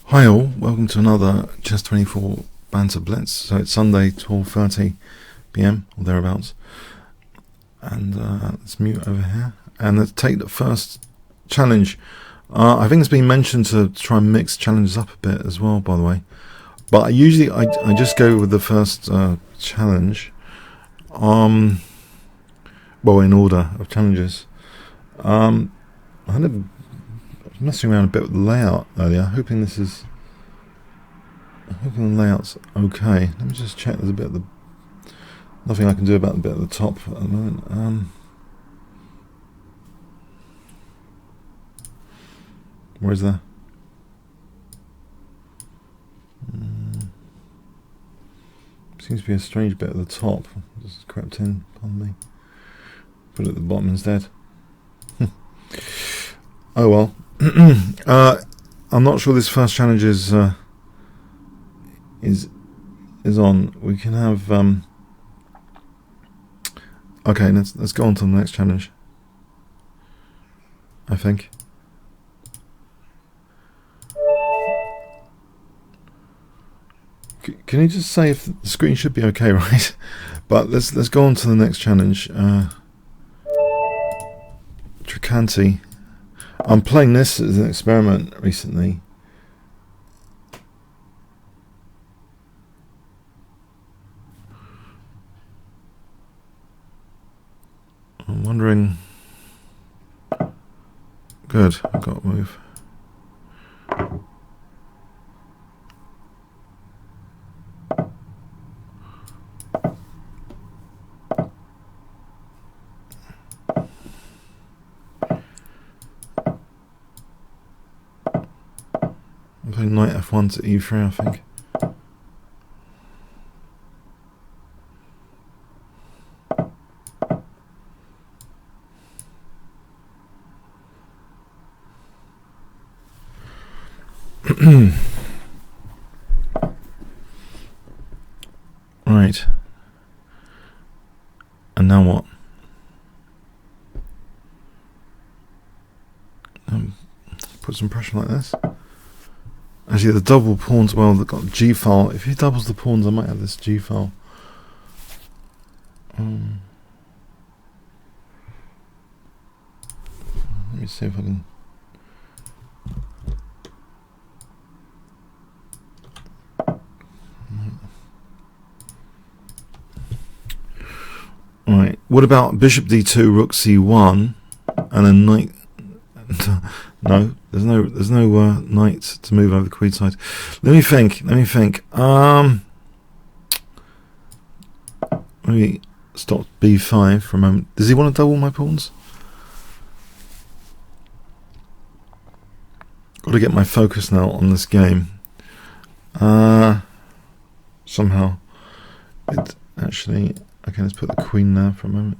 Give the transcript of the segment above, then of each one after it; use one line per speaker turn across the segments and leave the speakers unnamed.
Hi all, welcome to another Chess24 Banter Blitz. So it's Sunday, 12:30 PM or thereabouts. And let's mute over here. And let's take the first challenge. I think it's been mentioned to try and mix challenges up a bit as well, by the way. But I just go with the first challenge. Well, in order of challenges. I was messing around a bit with the layout earlier, hoping the layout's okay. Let me just check. There's a bit of the nothing I can do about the bit at the top at the moment. Where's that? Seems to be a strange bit at the top. Just crept in, pardon me. Put it at the bottom instead. Oh well. I'm not sure this first challenge is on. We can have okay, let's go on to the next challenge. I think. Can you just say if the screen should be okay, right? But let's go on to the next challenge. Tricanti. I'm playing this as an experiment recently. I'm wondering. Good, I've got to move. I'm playing knight f1 to e3, I think. Right. And now what? Put some pressure like this. Actually, the double pawns, well, they've got G file. If he doubles the pawns, I might have this G file. Let me see if I can. Right. What about bishop d2, rook c1, and then knight? No, there's no knight to move over the queen side. Let me think. Maybe stop b5 for a moment. Does he want to double my pawns? Got to get my focus now on this game. Somehow it actually. Okay, let's put the queen there for a moment.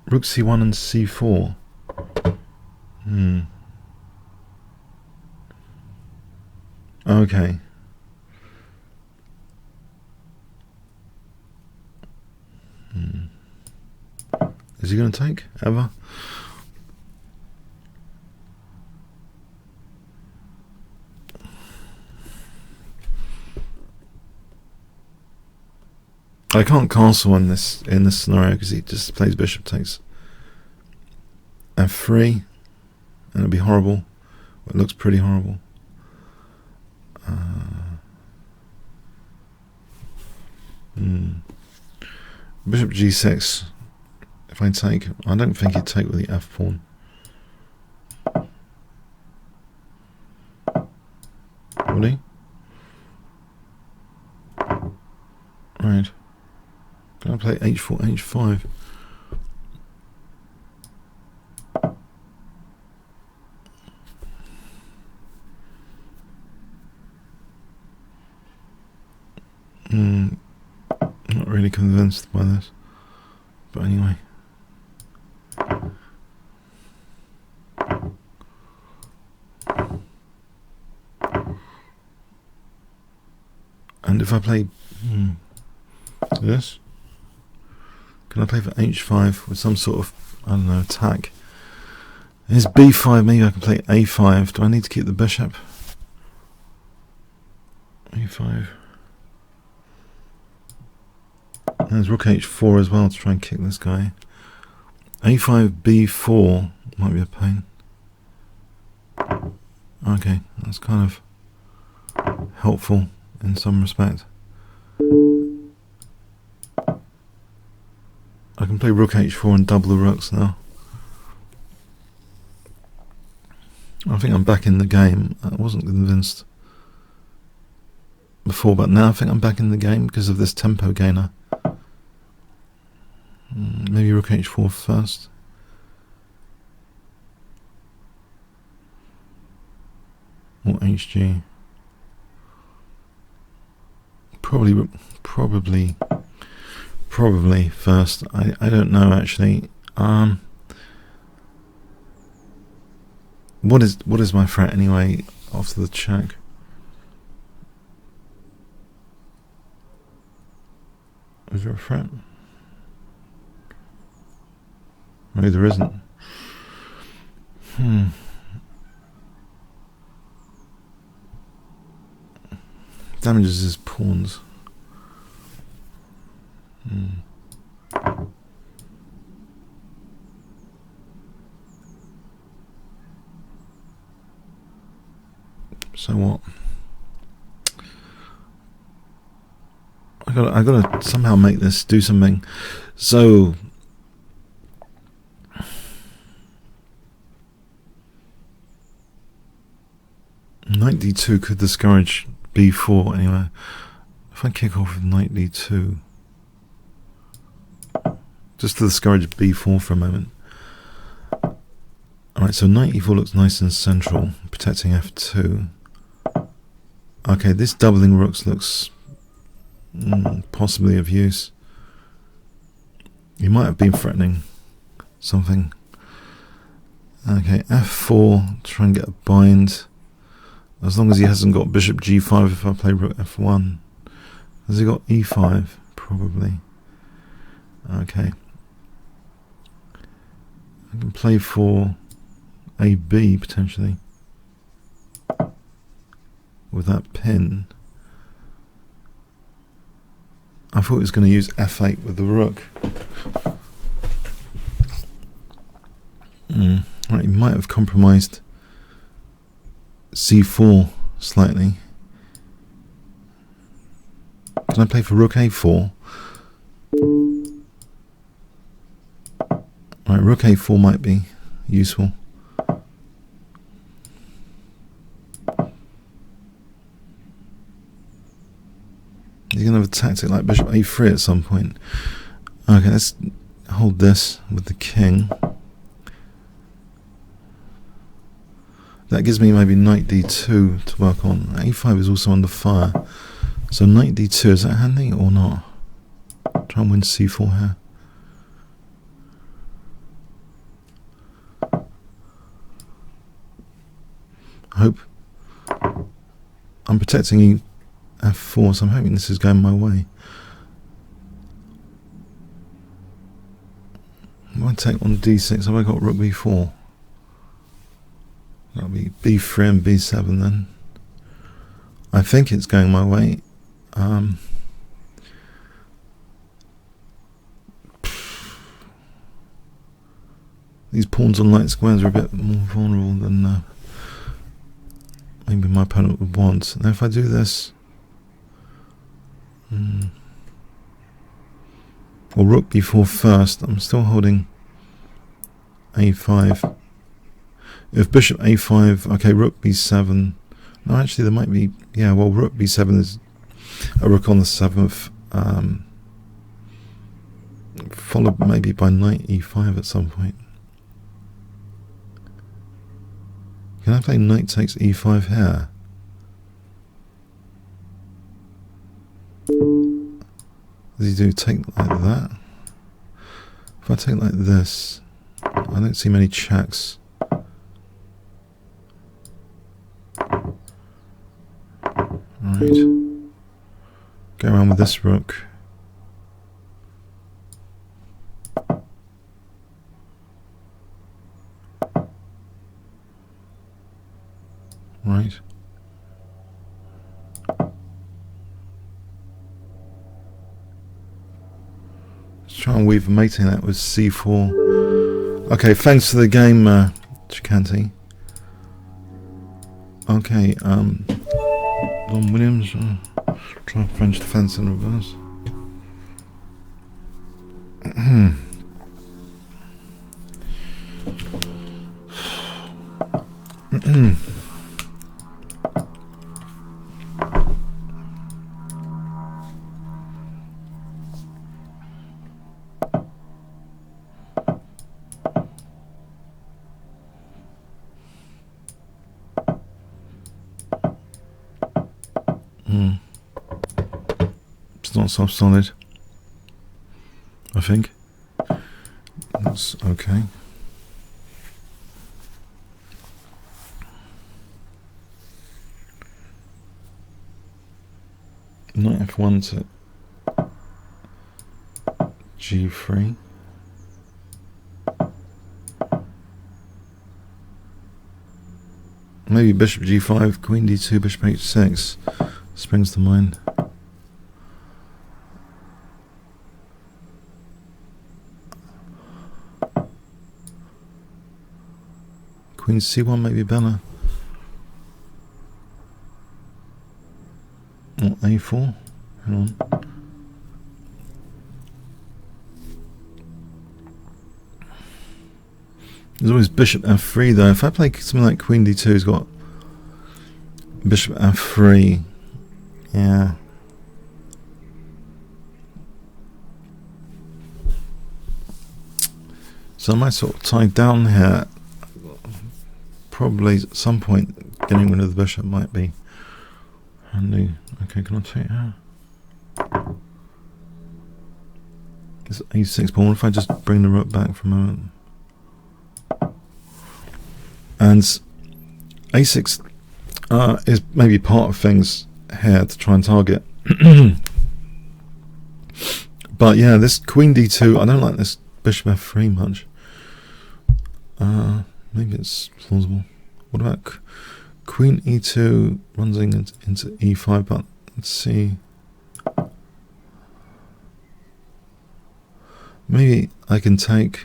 Rook c1 and c4. Okay. Is he going to take ever? I can't castle in this scenario because he just plays bishop takes f3, and it'll be horrible. It looks pretty horrible. Bishop g6. If I take, I don't think he'd take with the f pawn. Would he? Right. Can I play h4, h5? Not really convinced by this, but anyway. And if I play this, can I play for h5 with some sort of I don't know, attack. Is b5, maybe I can play a5. Do I need to keep the bishop? a5. There's rook h4 as well to try and kick this guy. a5, b4 might be a pain. Okay, that's kind of helpful in some respect. I can play rook h4 and double the rooks now. I think I'm back in the game. I wasn't convinced before, but now I think I'm back in the game because of this tempo gainer. Maybe rook h4 first. Or hg. Probably first. I don't know actually. What is my threat anyway after the check? Is there a threat? Maybe there isn't. Damages his pawns. So what? I gotta somehow make this do something. So knight d2 could discourage b4 anyway. If I kick off with knight d2, just to discourage b4 for a moment. Alright, so knight e4 looks nice and central, protecting f2. Okay, this doubling rooks looks possibly of use. He might have been threatening something. Okay, f4, try and get a bind. As long as he hasn't got bishop g5 if I play rook f1. Has he got e5? Probably. Okay. I can play for ab potentially. With that pin. I thought he was going to use f8 with the rook. Right, he might have compromised c4 slightly. Can I play for rook a4? Right, rook a4 might be useful. He's going to have a tactic like bishop a3 at some point. Okay, let's hold this with the king. That gives me maybe knight d2 to work on. a5 is also under fire. So knight d2, is that handy or not? Try and win c4 here. I hope. I'm protecting f4, so I'm hoping this is going my way. If I take on d6, have I got rook b4? That'll be b3 and b7 then. I think it's going my way. These pawns on light squares are a bit more vulnerable than maybe my opponent would want. Now if I do this, or rook b4 first, I'm still holding a5. If bishop a5, okay, rook b7. No, actually there might be, yeah, well, rook b7 is a rook on the 7th, followed maybe by knight e5 at some point. Can I play knight takes e5 here? Does he do take like that? If I take like this, I don't see many checks. Right. Go around with this rook. Right. Let's try and weave mating that with c4. Okay, thanks for the game, Chicanti. Okay, Don Williams, try French defense in reverse. It's not so solid, I think. That's okay. Knight f1 to g3. Maybe bishop g5, queen d2, bishop h6 springs to mind. Queen c1 may be better. Or a4. Hang on. There's always bishop f3 though. If I play something like queen d2, it's got bishop f3. Yeah. So I might sort of tie down here. Probably at some point getting rid of the bishop might be handy. Okay, can I take her? It's a6 pawn. What if I just bring the rook back for a moment? And a6 is maybe part of things here to try and target. But yeah, this queen d2, I don't like this bishop f3 much. Maybe it's plausible. What about queen e2 runs into e5, but let's see. Maybe I can take,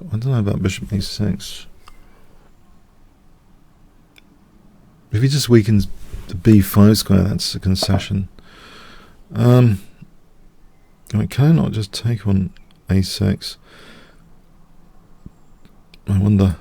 I don't know about bishop a6. If he just weakens the b5 square, that's a concession. I mean, can I not just take on a6? I wonder.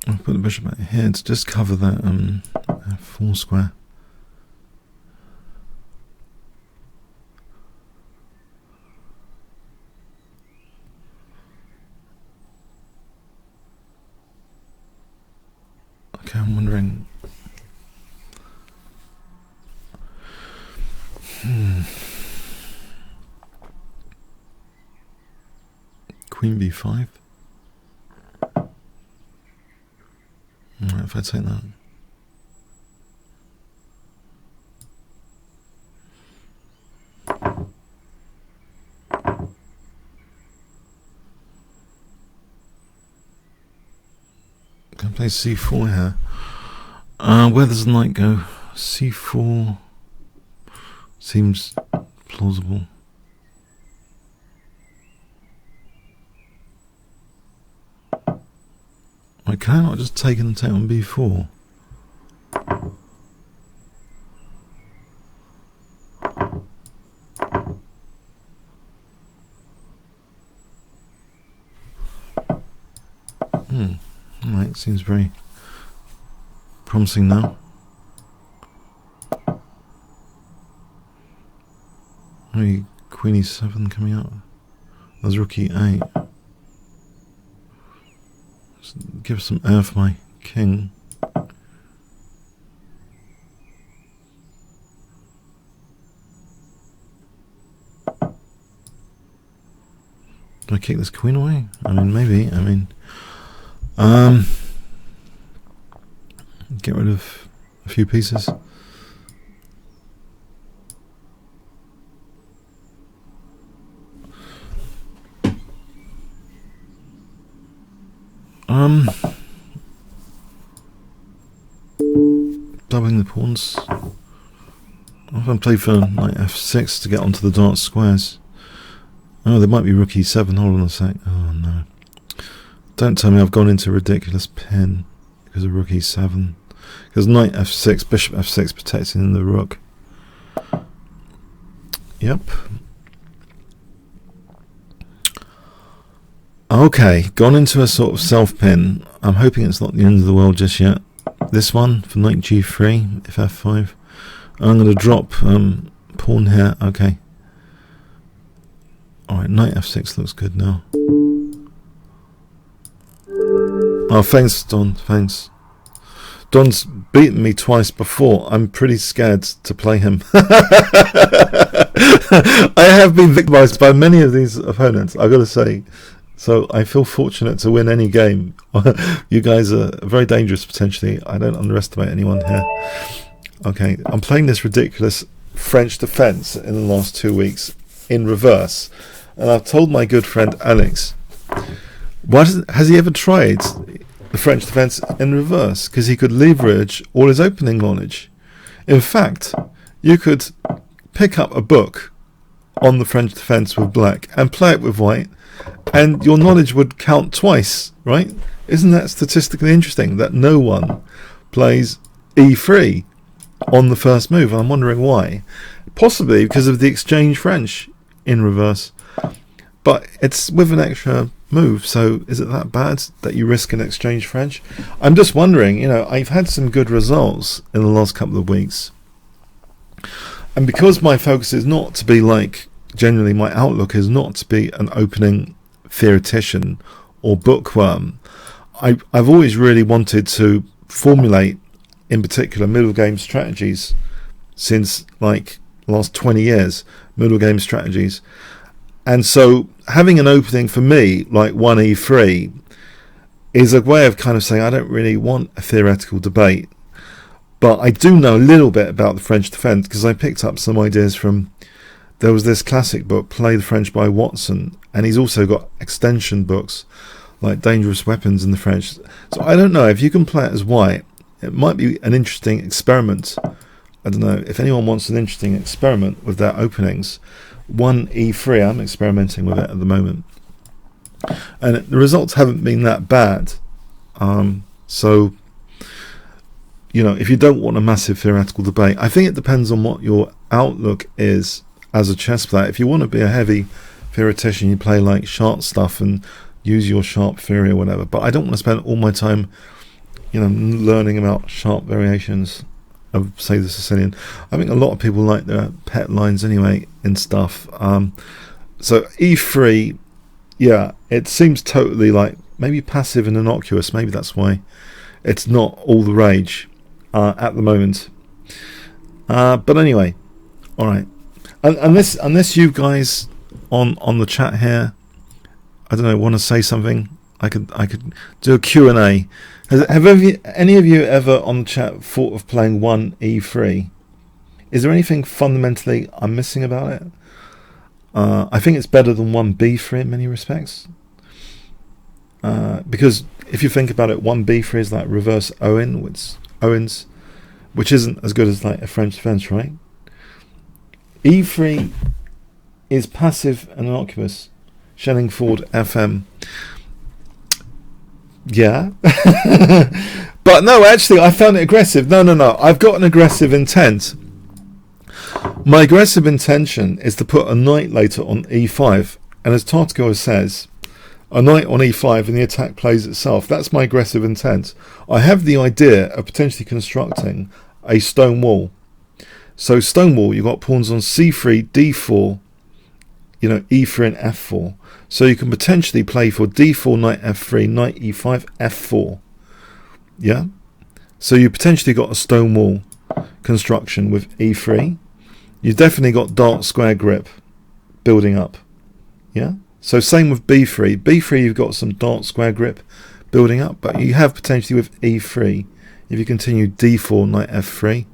I'll put the bishop back here to just cover that f4 square. Okay, I'm wondering. Queen b5. Alright, if I take that. Can I play c4 here? Where does the knight go? c4 seems plausible. I cannot just take and take on b4. Alright, seems very promising now. Maybe queen e7 coming out. There's rook e8. Give some air for my king. Do I kick this queen away? I mean, maybe. I mean, get rid of a few pieces. Doubling the pawns. I'm going to play for knight f6 to get onto the dark squares. Oh, there might be rook e7. Hold on a sec. Oh no. Don't tell me I've gone into a ridiculous pin because of rook e7. Because knight f6, bishop f6 protecting the rook. Yep. Okay, gone into a sort of self-pin. I'm hoping it's not the end of the world just yet. This one for knight g3, if f5. I'm going to drop pawn here. Okay. Alright, knight f6 looks good now. Oh, thanks, Don. Thanks. Don's beaten me twice before. I'm pretty scared to play him. I have been victimized by many of these opponents, I've got to say. So I feel fortunate to win any game. You guys are very dangerous potentially. I don't underestimate anyone here. Okay, I'm playing this ridiculous French defense in the last 2 weeks in reverse. And I've told my good friend Alex, has he ever tried the French defense in reverse? Because he could leverage all his opening knowledge. In fact, you could pick up a book on the French defense with black and play it with white, and your knowledge would count twice, right? Isn't that statistically interesting that no one plays e3 on the first move? I'm wondering why. Possibly because of the exchange French in reverse. But it's with an extra move, so is it that bad that you risk an exchange French? I'm just wondering, you know, I've had some good results in the last couple of weeks. And because my focus is not to be like, generally my outlook is not to be an opening theoretician or bookworm, I've always really wanted to formulate, in particular, middle game strategies since like the last 20 years, middle game strategies. And so having an opening for me, like 1e3, is a way of kind of saying I don't really want a theoretical debate. But I do know a little bit about the French defense because I picked up some ideas from, there was this classic book, Play the French by Watson, and he's also got extension books like Dangerous Weapons in the French. So I don't know, if you can play it as white, it might be an interesting experiment. I don't know, if anyone wants an interesting experiment with their openings, 1e3, I'm experimenting with it at the moment, and the results haven't been that bad. So, you know, if you don't want a massive theoretical debate, I think it depends on what your outlook is as a chess player. If you want to be a heavy theoretician, you play like sharp stuff and use your sharp theory or whatever. But I don't want to spend all my time, you know, learning about sharp variations of, say, the Sicilian. I think a lot of people like their pet lines anyway and stuff. So e3, yeah, it seems totally like maybe passive and innocuous. Maybe that's why it's not all the rage at the moment. But anyway, all right. Unless you guys on the chat here, I don't know, want to say something, I could do a Q&A. Have any of you ever on the chat thought of playing 1e3? Is there anything fundamentally I'm missing about it? I think it's better than 1b3 in many respects. Because if you think about it, 1b3 is like reverse Owens, which isn't as good as like a French defense, right? e3 is passive and innocuous. Shellingford FM. Yeah. But no, actually I found it aggressive. No, I've got an aggressive intent. My aggressive intention is to put a knight later on e5, and as Tartago says, a knight on e5 and the attack plays itself. That's my aggressive intent. I have the idea of potentially constructing a stone wall. So stone wall, you've got pawns on c3, d4, you know, e3 and f4. So you can potentially play for d4, knight f3, knight e5, f4. Yeah? So you potentially got a stone wall construction with e3. You've definitely got dark square grip building up. Yeah? So same with b3. b3 you've got some dark square grip building up, but you have potentially with e3, If you continue d4, knight f3.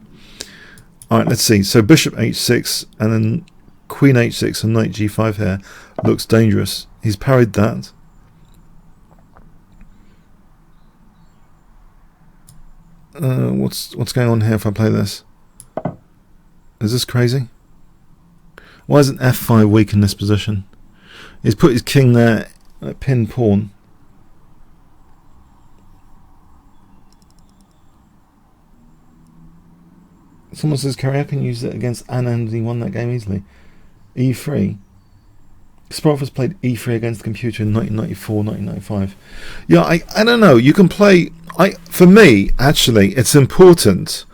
Alright, let's see. So bishop h6 and then queen h6 and knight g5 here looks dangerous. He's parried that. What's going on here if I play this? Is this crazy? Why isn't f5 weak in this position? He's put his king there, pin pawn. Someone says Carrier can use it against Anna and he won that game easily. e3. Kasparov played e3 against the computer in 1994, 1995. Yeah, I don't know. You can play. For me, actually, it's important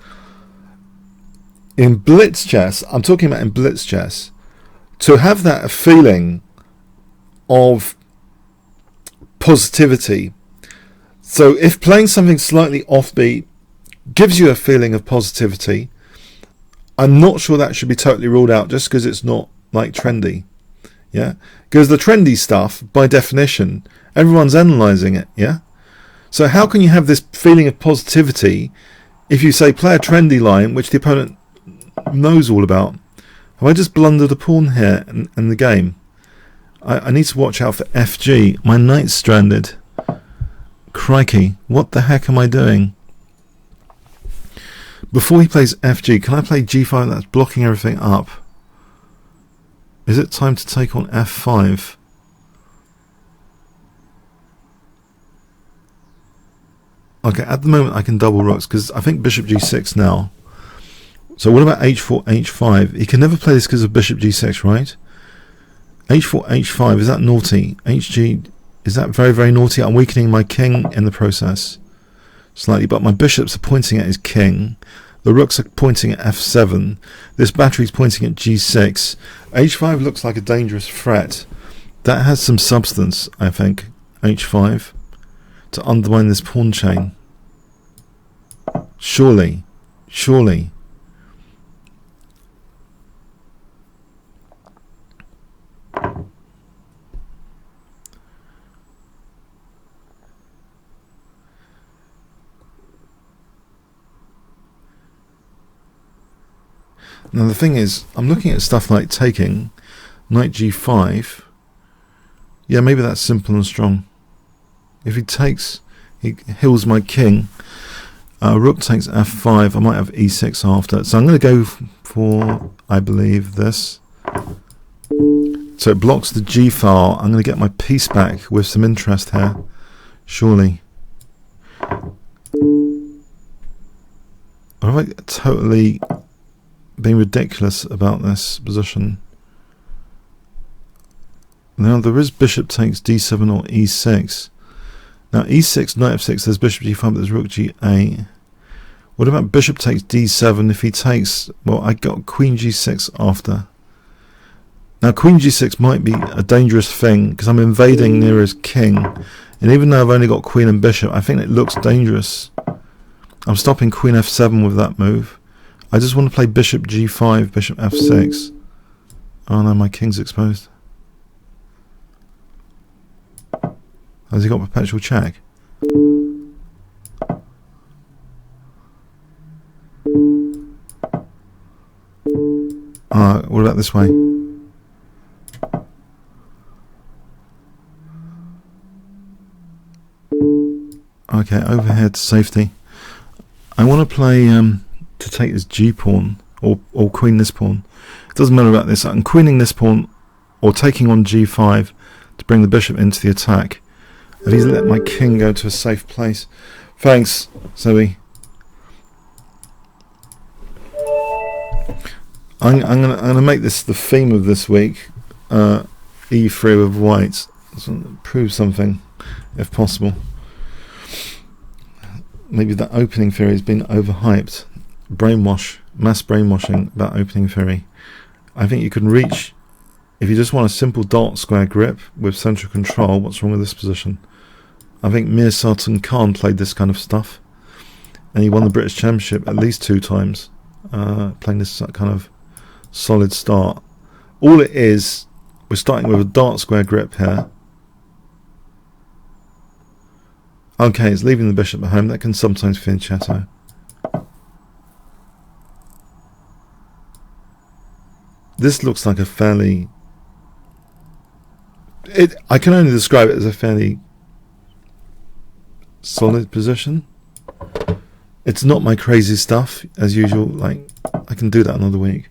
in blitz chess. I'm talking about in blitz chess to have that feeling of positivity. So if playing something slightly offbeat gives you a feeling of positivity, I'm not sure that should be totally ruled out just because it's not like trendy. Yeah, because the trendy stuff, by definition, everyone's analysing it. Yeah, so how can you have this feeling of positivity if you say play a trendy line which the opponent knows all about? Have I just blundered a pawn here in the game? I need to watch out for FG. My knight's stranded. Crikey, what the heck am I doing? Before he plays FG, can I play G5? That's blocking everything up. Is it time to take on F5? Okay, at the moment I can double rooks because I think bishop G6 now. So what about H4, H5? He can never play this because of bishop G6, right? H4, H5, is that naughty? HG, is that very, very naughty? I'm weakening my king in the process. Slightly, but my bishops are pointing at his king. The rooks are pointing at f7. This battery's pointing at g6. h5 looks like a dangerous threat. That has some substance, I think, h5, to undermine this pawn chain. Surely, surely. Now the thing is, I'm looking at stuff like taking knight g5. Yeah, maybe that's simple and strong. If he takes, he heals my king. Rook takes f5. I might have e6 after. So I'm going to go for, I believe, this. So it blocks the g file. I'm going to get my piece back with some interest here. Surely. Or have I totally being ridiculous about this position? Now there is bishop takes d7 or e6. Now e6, knight f6, there's bishop g5, but there's rook g8. What about bishop takes d7? If he takes, well, I got queen g6 after. Now queen g6 might be a dangerous thing because I'm invading near his king, and even though I've only got queen and bishop, I think it looks dangerous. I'm stopping queen f7 with that move. I just want to play bishop g5, bishop f6. Oh no, my king's exposed. Has he got perpetual check? What about this way? Okay, overhead to safety. I want to play to take this g pawn or queen this pawn. It doesn't matter about this. I'm queening this pawn or taking on g5 to bring the bishop into the attack. If he's let my king go to a safe place. Thanks, Zoe. I'm gonna make this the theme of this week. E3 with white. So prove something, if possible. Maybe that opening theory has been overhyped. Mass brainwashing about opening theory. I think you can reach, if you just want a simple dart square grip with central control. What's wrong with this position? I think Mir Sultan Khan played this kind of stuff, and he won the British Championship at least 2 times, playing this kind of solid start. All it is, we're starting with a dart square grip here. Okay, it's leaving the bishop at home. That can sometimes fianchetto. This looks like a fairly... I can only describe it as a fairly solid position. It's not my crazy stuff, as usual. Like, I can do that another week.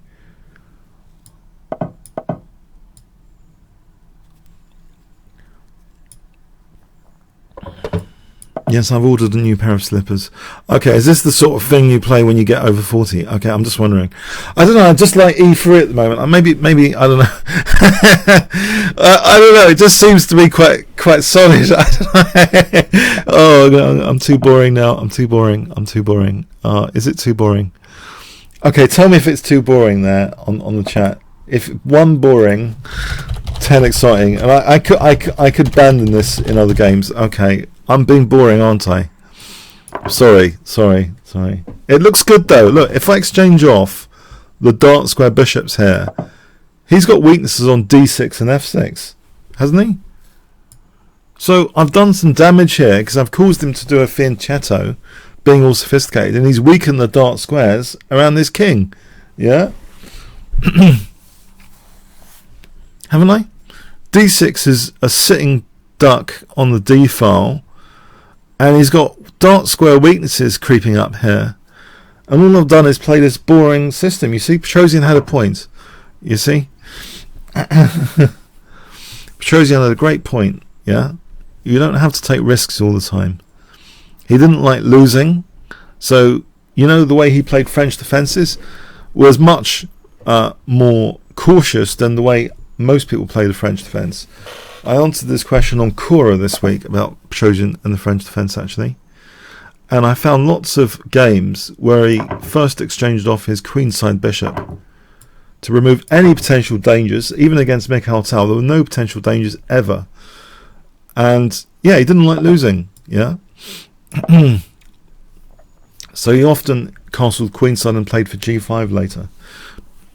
Yes, I've ordered a new pair of slippers. Okay, is this the sort of thing you play when you get over 40? Okay, I'm just wondering. I don't know, I just like E3 at the moment. Maybe I don't know. I don't know, it just seems to be quite solid. I don't know. Oh, no, I'm too boring now. I'm too boring. Is it too boring? Okay, tell me if it's too boring there on the chat. If 1 boring, 10 exciting. And I could abandon this in other games. Okay. I'm being boring, aren't I? Sorry. It looks good though. Look, if I exchange off the dark square bishops here, he's got weaknesses on d6 and f6, hasn't he? So I've done some damage here because I've caused him to do a fianchetto, being all sophisticated, and he's weakened the dark squares around this king. Yeah? Haven't I? d6 is a sitting duck on the d file. And he's got dark square weaknesses creeping up here. And all I've done is play this boring system. You see, Petrosian had a point. You see? Petrosian had a great point. Yeah? You don't have to take risks all the time. He didn't like losing. So, you know, the way he played French defences was much more cautious than the way most people play the French defence. I answered this question on Quora this week about Petrosian and the French defence, actually. And I found lots of games where he first exchanged off his queenside bishop to remove any potential dangers, even against Mikhail Tal. There were no potential dangers ever. And, yeah, he didn't like losing, yeah? So he often castled queenside and played for g5 later.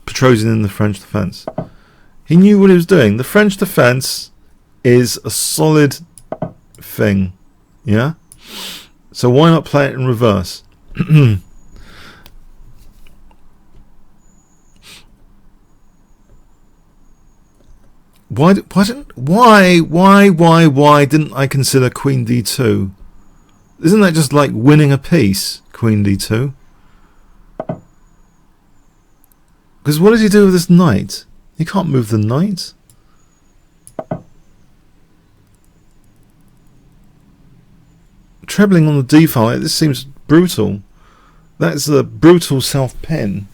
Petrosian in the French defence. He knew what he was doing. The French defence is a solid thing, yeah? So why not play it in reverse? Why didn't I consider Queen D2? Isn't that just like winning a piece, Queen D2? Because what does he do with this knight? He can't move the knight. Trebling on the d file, this seems brutal. That's a brutal self pin.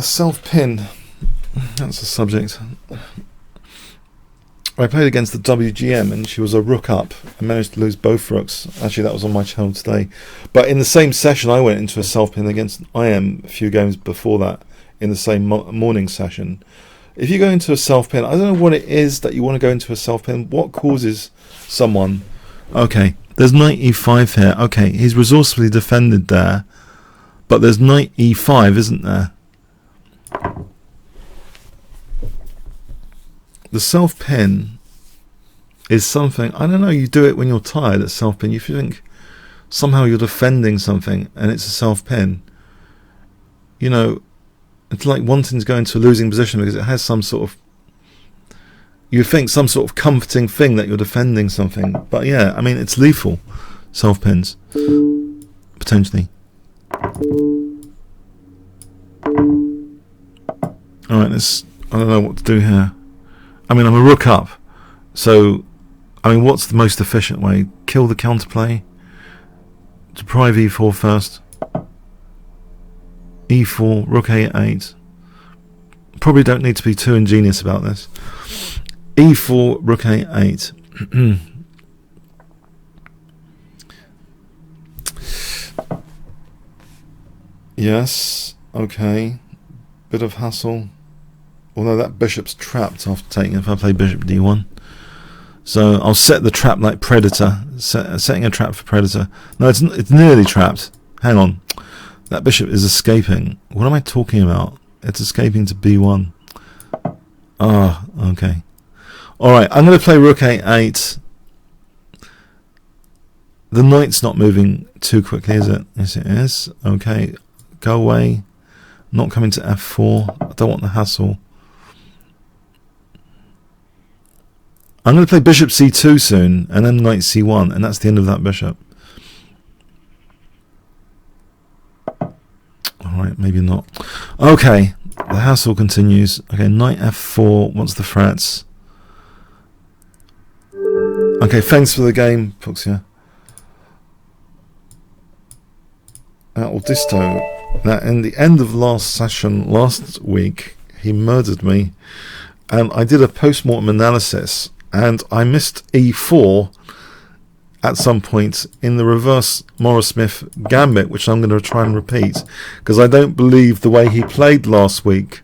Self pin. That's the subject. I played against the WGM and she was a rook up. I managed to lose both rooks. Actually, that was on my channel today. But in the same session, I went into a self pin against IM a few games before that in the same morning session. If you go into a self pin, I don't know what it is that you want to go into a self pin. What causes someone? Okay, there's knight e5 here. Okay, he's resourcefully defended there, but there's knight e5, isn't there? The self pin is something, I don't know, you do it when you're tired at self pin. You think somehow you're defending something and it's a self pin. You know, it's like wanting to go into a losing position because it has some sort of, you think some sort of comforting thing that you're defending something. But yeah, I mean, it's lethal, self pins, potentially. Alright, I don't know what to do here. I mean, I'm a rook up, so I mean, what's the most efficient way? Kill the counterplay, deprive e4 first, e4, rook a8. Probably don't need to be too ingenious about this. e4, rook a8. Yes, okay, bit of hassle. Although that bishop's trapped after taking, if I play bishop d1. So I'll set the trap like predator. Setting a trap for predator. No, it's nearly trapped. Hang on. That bishop is escaping. What am I talking about? It's escaping to b1. Ah, okay. Alright, I'm going to play rook a8. The knight's not moving too quickly, is it? Yes, it is. Okay, go away. Not coming to f4. I don't want the hassle. I'm going to play bishop c2 soon, and then knight c1, and that's the end of that bishop. Alright, maybe not. Okay, the hassle continues. Okay, knight f4, what's the threats? Okay, thanks for the game, Fuxia. Audisto, that in the end of last session, last week, he murdered me, and I did a post-mortem analysis, and I missed e4 at some point in the reverse Morris-Smith gambit, which I'm going to try and repeat, because I don't believe the way he played last week.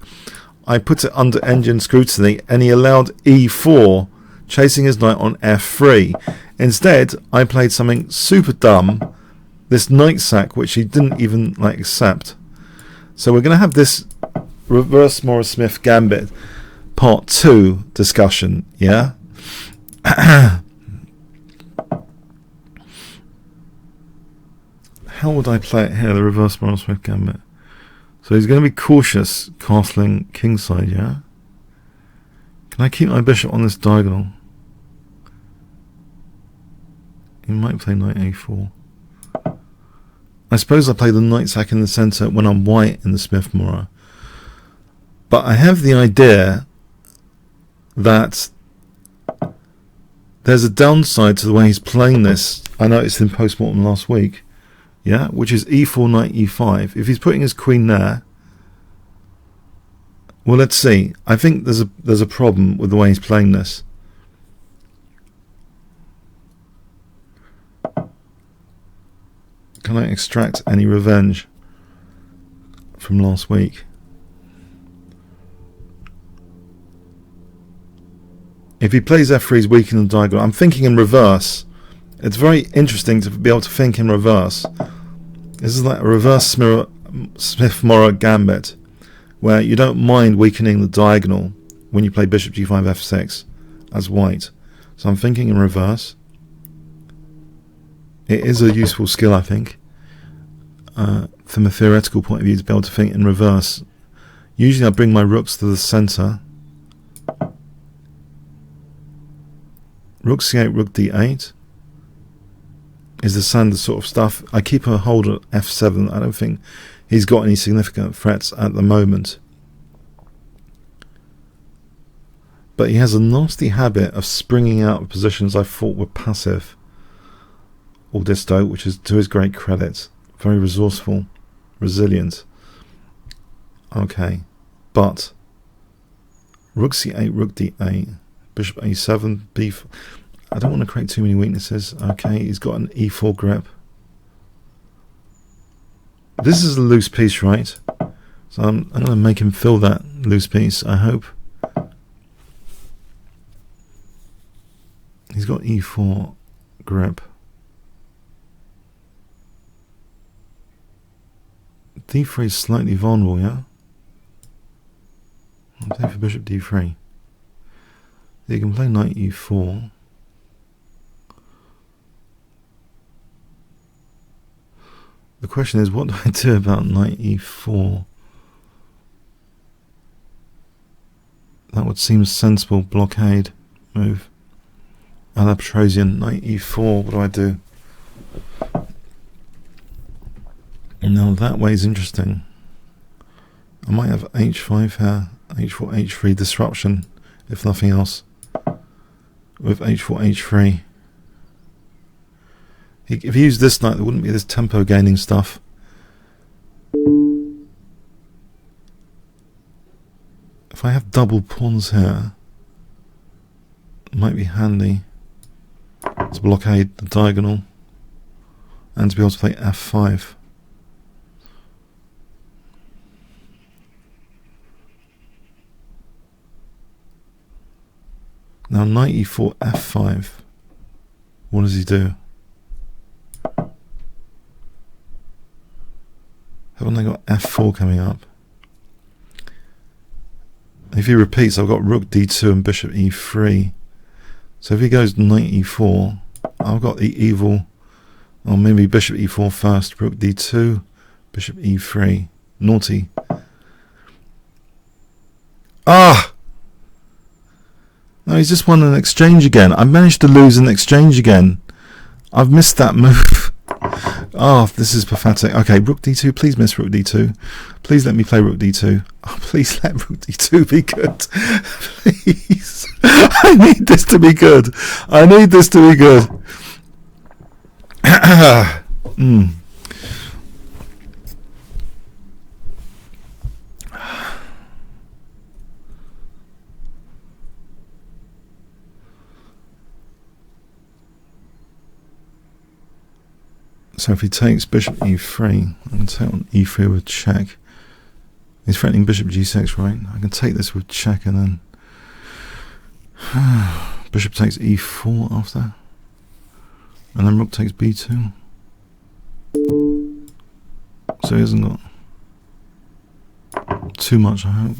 I put it under engine scrutiny, and he allowed e4, chasing his knight on f3. Instead, I played something super dumb, this knight sack, which he didn't even accept. So we're going to have this reverse Morris-Smith gambit part 2 discussion, yeah? How would I play it here, the reverse Morris-Smith gambit? So he's going to be cautious castling kingside, yeah? Can I keep my bishop on this diagonal? He might play knight a4. I suppose I play the knight sack in the centre when I'm white in the Smith-Morra. But I have the idea that there's a downside to the way he's playing this. I noticed in post-mortem last week, yeah, which is e4, knight e5. If he's putting his queen there, well, let's see. I think there's a problem with the way he's playing this. Can I extract any revenge from last week? If he plays f3, he's weakening the diagonal. I'm thinking in reverse. It's very interesting to be able to think in reverse. This is like a reverse Smith-Morra gambit, where you don't mind weakening the diagonal when you play bishop g5 f6 as white. So I'm thinking in reverse. It is a useful skill, I think, from a theoretical point of view, to be able to think in reverse. Usually I bring my rooks to the centre. Rook c8, rook d8 is the standard sort of stuff. I keep a hold at f7. I don't think he's got any significant threats at the moment. But he has a nasty habit of springing out of positions I thought were passive. Audisto, which is to his great credit. Very resourceful, resilient. Okay, but rook c8, rook d8, bishop a7, b4. I don't want to create too many weaknesses. Okay, he's got an e4 grip. This is a loose piece, right? So I'm going to make him fill that loose piece, I hope. He's got e4 grip. d3 is slightly vulnerable, yeah? I'll play for bishop d3. You can play knight e4. The question is, what do I do about knight e4? That would seem a sensible blockade move. Petrosian, knight e4, what do I do? Now that way is interesting. I might have h5 here, h4, h3 disruption, if nothing else, with h4, h3. If he used this knight, there wouldn't be this tempo gaining stuff. If I have double pawns here, it might be handy to blockade the diagonal and to be able to play f5. Now knight e4, f5. What does he do? Haven't I got f4 coming up? If he repeats, I've got rook d2 and bishop e3. So if he goes knight e4, I've got the evil Or maybe bishop e4 first, rook d2, bishop e3. Naughty. Ah! No, he's just won an exchange again. I managed to lose an exchange again. I've missed that move. Oh, this is pathetic. Okay, rook d2. Please miss rook d2. Please let me play rook d2. Oh, please let rook d2 be good. Please. I need this to be good. I need this to be good. So if he takes bishop e3, I can take on e3 with check. He's threatening bishop g6, right? I can take this with check and then bishop takes e4 after. And then rook takes b2. So he hasn't got too much, I hope.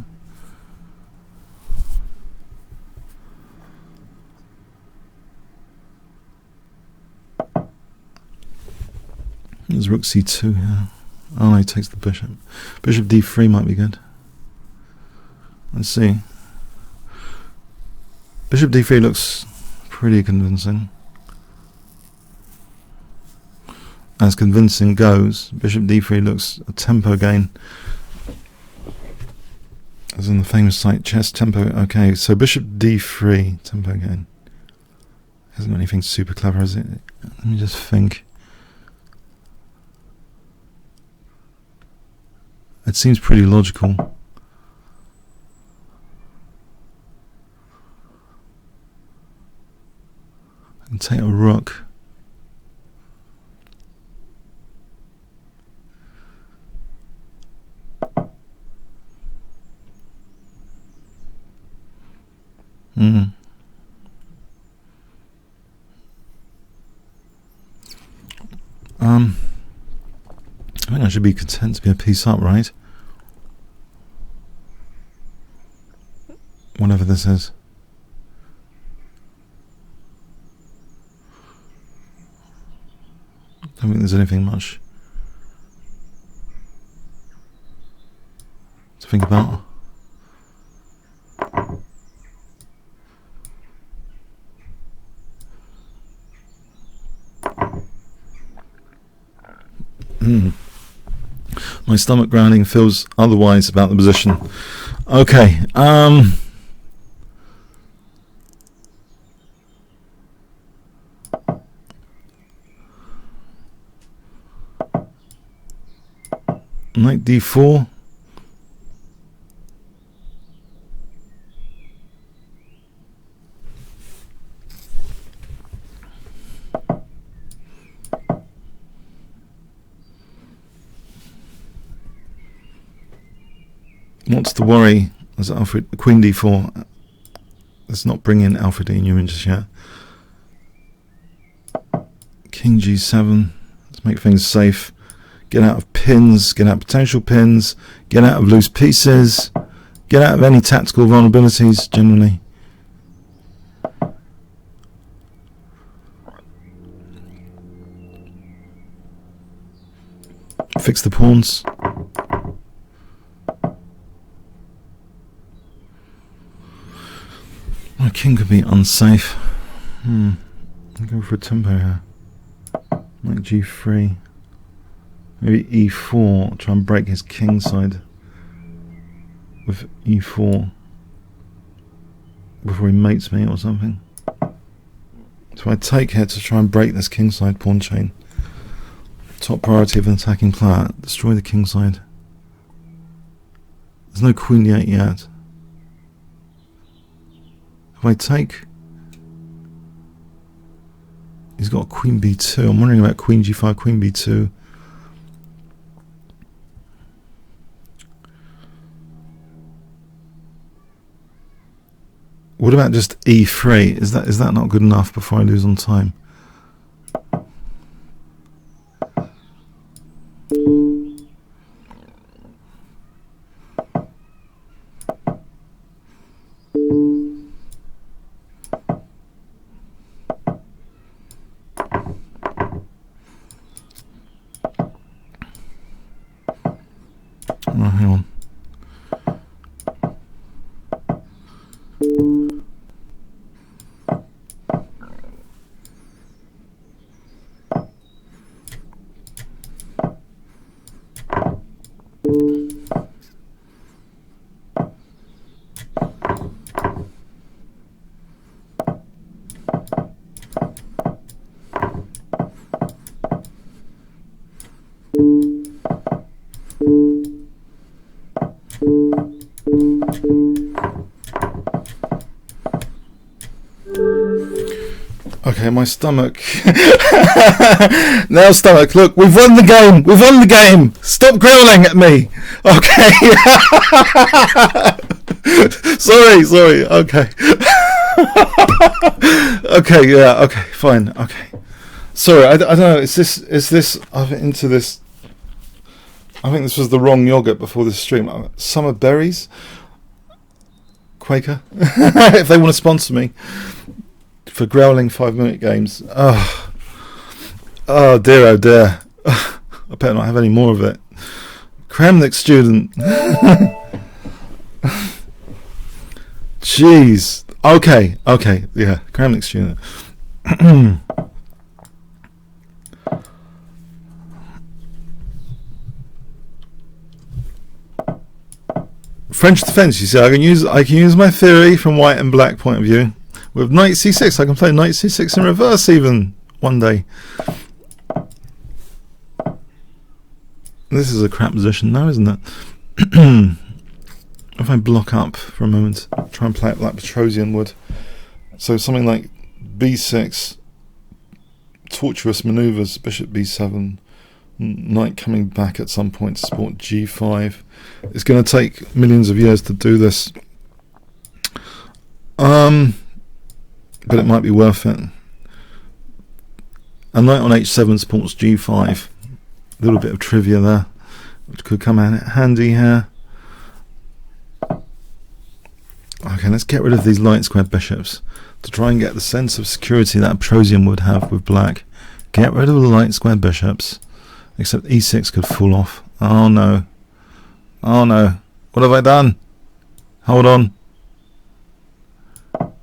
There's rook c2 here. Oh no, he takes the bishop. Bishop d3 might be good. Let's see. Bishop d3 looks pretty convincing. As convincing goes, bishop d3 looks a tempo gain. As in the famous site chess tempo. Okay, so bishop d3 tempo gain. Hasn't got anything super clever, is it? Let me just think. It seems pretty logical. I can take a rook. I think I should be content to be a piece up, right? Whatever this is. I don't think there's anything much to think about. My stomach growling feels otherwise about the position. Okay, knight d4. What's the worry? As Alfred, queen d4. Let's not bring in Alfred D. Newman just yet. King g7. Let's make things safe. Get out of pins. Get out of potential pins. Get out of loose pieces. Get out of any tactical vulnerabilities generally. Fix the pawns. My king could be unsafe. I'm going for a tempo here. Like g3. Maybe e4. Try and break his king side with e4 before he mates me or something. So I take here to try and break this king side pawn chain. Top priority of an attacking player. Destroy the king side. There's no queen d8 yet. If I take, he's got queen b2. I'm wondering about queen g5, queen b2. What about just e3? Is that not good enough before I lose on time? Okay, my stomach. Now, stomach, look, we've won the game. We've won the game. Stop growling at me. Okay. sorry. Okay. Okay, yeah, okay, fine. Okay. Sorry, I don't know. Is this? I'm into this. I think this was the wrong yogurt before this stream. Summer Berries, Quaker, if they want to sponsor me for growling 5-minute games. Oh dear, oh dear. I better not have any more of it. Kramnik student. Jeez. Okay, yeah, Kramnik student. French defense, you see, I can use my theory from white and black point of view. With knight c6, I can play knight c6 in reverse even one day. This is a crap position now, isn't it? If I block up for a moment, try and play it like Petrosian would. So something like b6, tortuous maneuvers, bishop b7, knight coming back at some point to support g5. It's going to take millions of years to do this, but it might be worth it. A knight on h7 supports g5. A little bit of trivia there, which could come in handy here. Okay, let's get rid of these light square bishops to try and get the sense of security that Petrosian would have with black. Get rid of the light square bishops. Except e6 could fall off. Oh no. Oh no. What have I done? Hold on.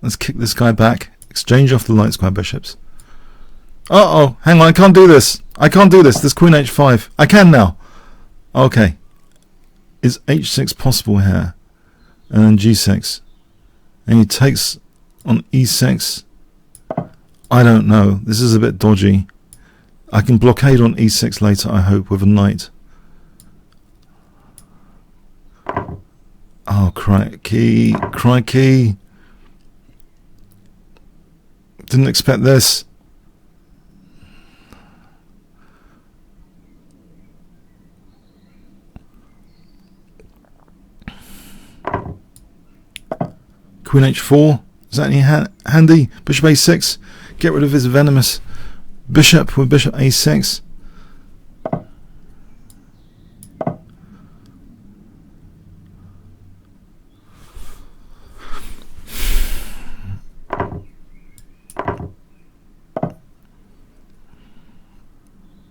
Let's kick this guy back. Exchange off the light square bishops. Uh-oh. Hang on. I can't do this. I can't do this. There's queen h5. I can now. Okay. Is h6 possible here? And then g6. And he takes on e6. I don't know. This is a bit dodgy. I can blockade on e6 later, I hope, with a knight. Oh, crikey. Crikey. Didn't expect this. Queen h4. Is that any handy? Bishop a6. Get rid of his venomous bishop with bishop a6.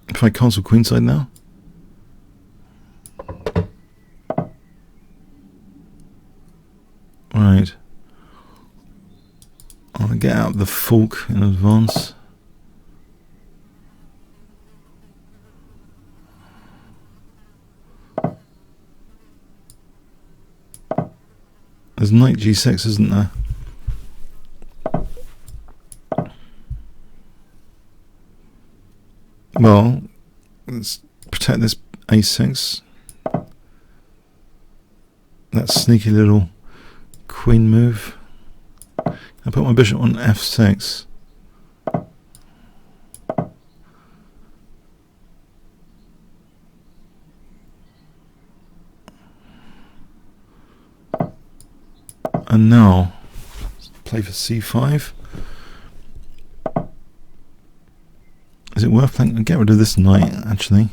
If I castle queenside now. Right. I'll get out the fork in advance. There's knight g6, isn't there? Well, let's protect this a6. That sneaky little queen move. I put my bishop on f6. And now, play for c5. Is it worth playing? I'll get rid of this knight, actually.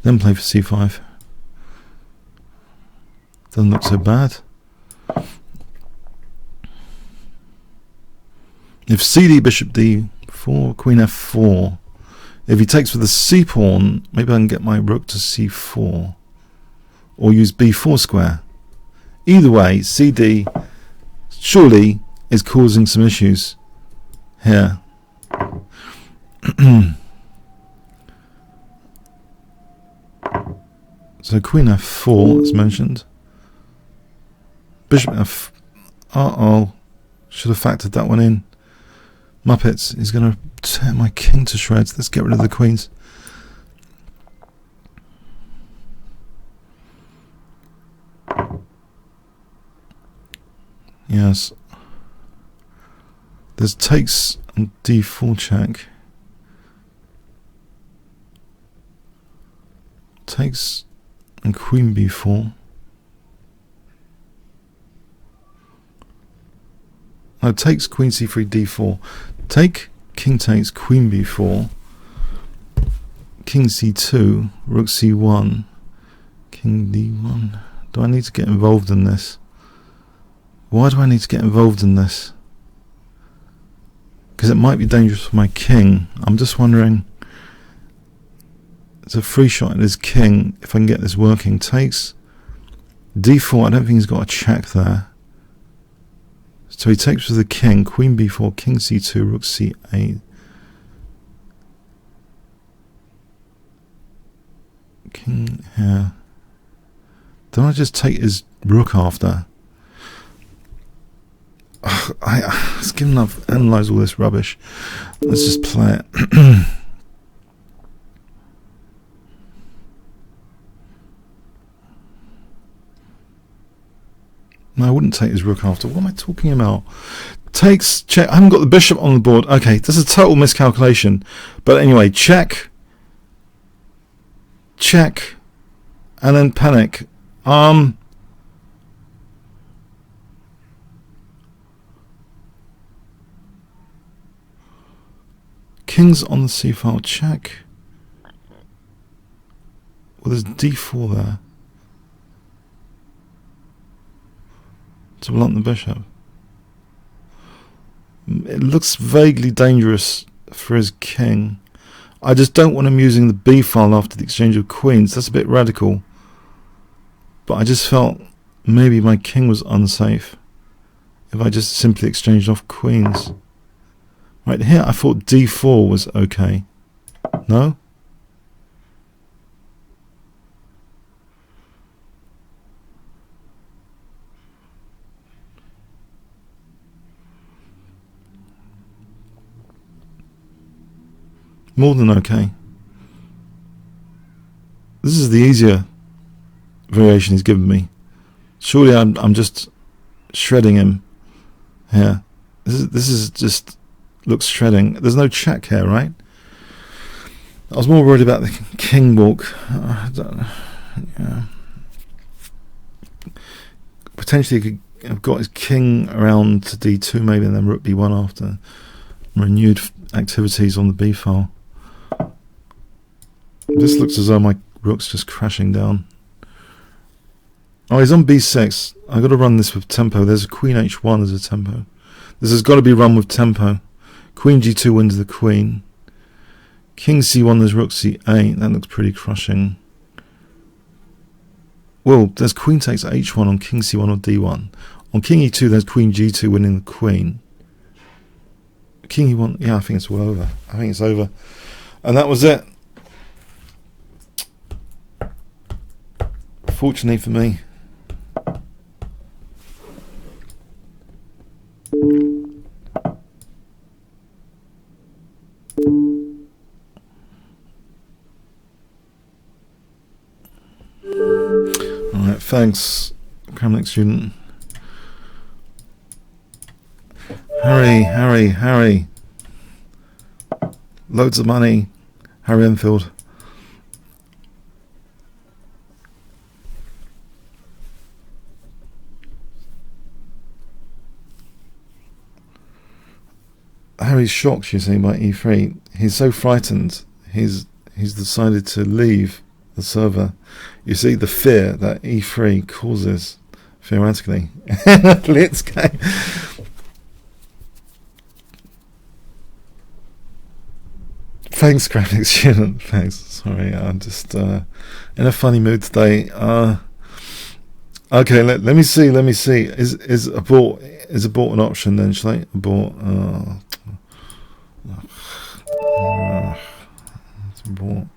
Then play for c5. Doesn't look so bad. If cd, bishop d4, queen f4. If he takes with the c pawn, maybe I can get my rook to c4. Or use b4 square. Either way, cd surely is causing some issues here. So queen f4 as mentioned. Bishop f. Uh-oh. Should have factored that one in. Muppets. He's going to tear my king to shreds. Let's get rid of the queens. Yes. There's takes and d4 check. Takes and queen b4. No, takes queen c3 d4. Take, king takes, queen b4. King c2, rook c1, king d1. Do I need to get involved in this? Why do I need to get involved in this? Because it might be dangerous for my king. I'm just wondering. It's a free shot at his king if I can get this working. Takes d4. I don't think he's got a check there. So he takes with the king. Queen b4, king c2, rook c8. King here. Don't I just take his rook after? It's given enough. Analyze all this rubbish. Let's just play it. No, I wouldn't take his rook after. What am I talking about? Takes, check. I haven't got the bishop on the board. Okay, this is a total miscalculation. But anyway, check. Check. And then panic. King's on the c-file. Check. Well, there's d4 there. To blunt the bishop. It looks vaguely dangerous for his king. I just don't want him using the b file after the exchange of queens. That's a bit radical. But I just felt maybe my king was unsafe if I just simply exchanged off queens. Right here I thought d4 was okay. No? More than okay. This is the easier variation he's given me. Surely I'm just shredding him here. This is just looks shredding. There's no check here, right? I was more worried about the king walk. Yeah. Potentially he could have got his king around to d2 maybe, and then rook b1 after renewed activities on the b file. This looks as though my rook's just crashing down. Oh, he's on b6. I've got to run this with tempo. There's a queen h1 as a tempo. This has got to be run with tempo. Queen g2 wins the queen. King c1, there's rook c8. That looks pretty crushing. Well, there's queen takes h1 on king c1 or d1. On king e2, there's queen g2 winning the queen. King e1, yeah, I think it's all over. I think it's over. And that was it. Fortunately for me. Alright, thanks, Kremlin student. Harry. Loads of money. Harry Enfield. Harry's shocked, you see, by e3. He's so frightened. He's decided to leave the server. You see the fear that e3 causes, theoretically. Let's go. Thanks, graphic student. Thanks. Sorry, I'm just in a funny mood today. Okay, let me see. Is abort an option then? Shall I abort? Abort.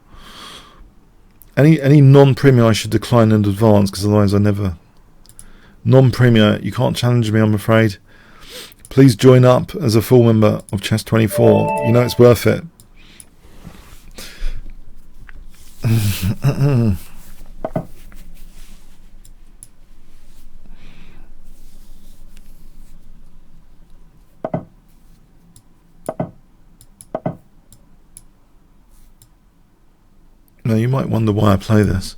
Any non-premier I should decline in advance, because otherwise I never. Non-premier, you can't challenge me, I'm afraid. Please join up as a full member of Chess24. You know it's worth it. Now you might wonder why I play this.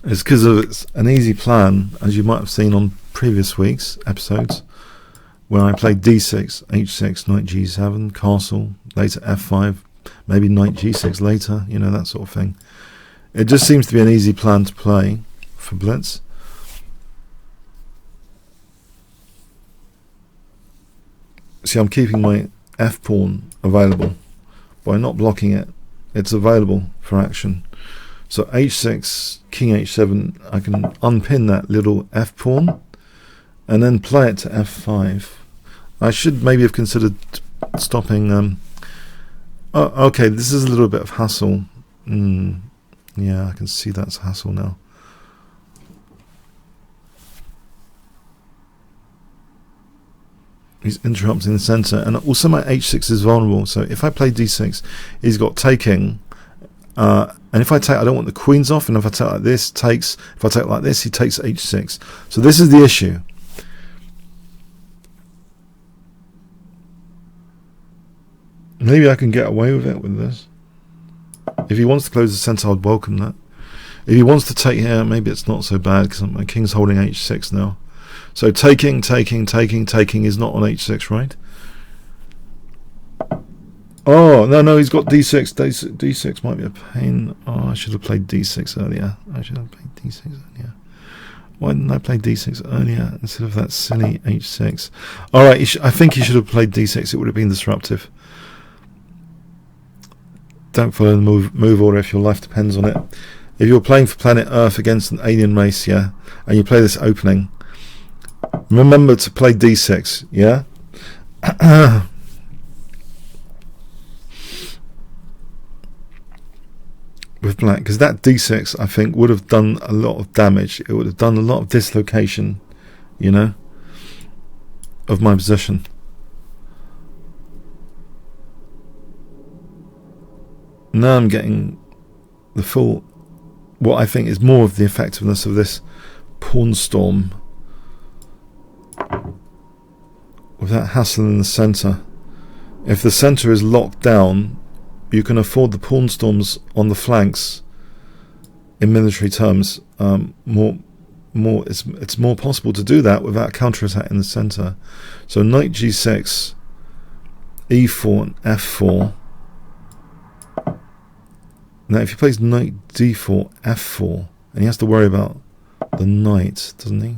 It's because it's an easy plan, as you might have seen on previous week's episodes, where I played d6, h6, knight g7, castle, later f5, maybe knight g6 later, you know, that sort of thing. It just seems to be an easy plan to play for Blitz. See, I'm keeping my f pawn available by not blocking it. It's available for action. So h6, king h7, I can unpin that little f pawn and then play it to f5. I should maybe have considered stopping. Oh, okay, this is a little bit of hassle. Yeah, I can see that's hassle now. He's interrupting the center, and also my h6 is vulnerable. So if I play d6, he's got taking, and if I take, I don't want the queens off. And if I take like this, takes. If I take like this, he takes h6. So this is the issue. Maybe I can get away with it with this. If he wants to close the center, I'd welcome that. If he wants to take here, maybe it's not so bad because my king's holding h6 now. So taking is not on h6, right? Oh, no, he's got d6. D6 might be a pain. Oh, I should have played d6 earlier. Why didn't I play d6 earlier instead of that silly h6? Alright, I think he should have played d6. It would have been disruptive. Don't follow the move order if your life depends on it. If you're playing for planet Earth against an alien race, yeah, and you play this opening, remember to play d6, yeah? With black, because that d6 I think would have done a lot of damage. It would have done a lot of dislocation, you know, of my position. Now I'm getting the full, what I think is more of the effectiveness of this pawn storm without hassle in the center. If the center is locked down, you can afford the pawn storms on the flanks. In military terms, it's more possible to do that without counterattack in the center. So knight g6, e4 and f4. Now if he plays knight d4, f4, and he has to worry about the knight, doesn't he?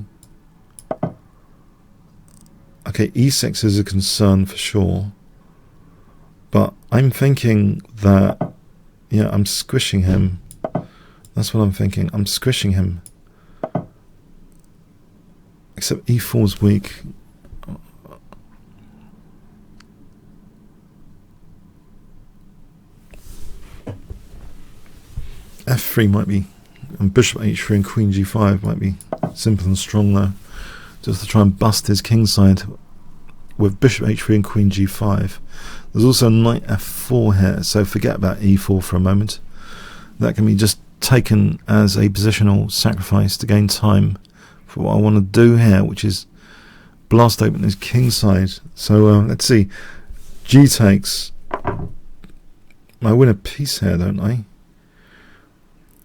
Okay, e6 is a concern for sure, but I'm thinking that, yeah, I'm squishing him. That's what I'm thinking. I'm squishing him. Except e4 is weak. f3 might be, and bishop h3 and queen g5 might be simple and strong though, just to try and bust his king side with bishop h3 and queen g5. There's also knight f4 here, so forget about e4 for a moment. That can be just taken as a positional sacrifice to gain time for what I want to do here, which is blast open his king side. So let's see, g takes. I win a piece here, don't I?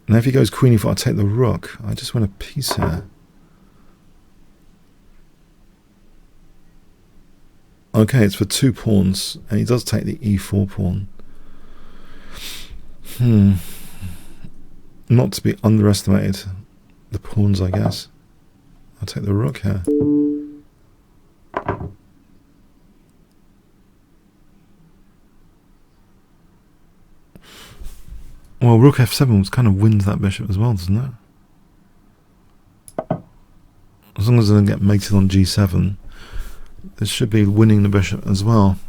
Now if he goes queen e4, I take the rook. I just win a piece here. Okay, it's for 2 pawns, and he does take the e4 pawn. Not to be underestimated, the pawns, I guess. I'll take the rook here. Well, rook f7 kind of wins that bishop as well, doesn't it? As long as it doesn't get mated on g7, this should be winning the bishop as well.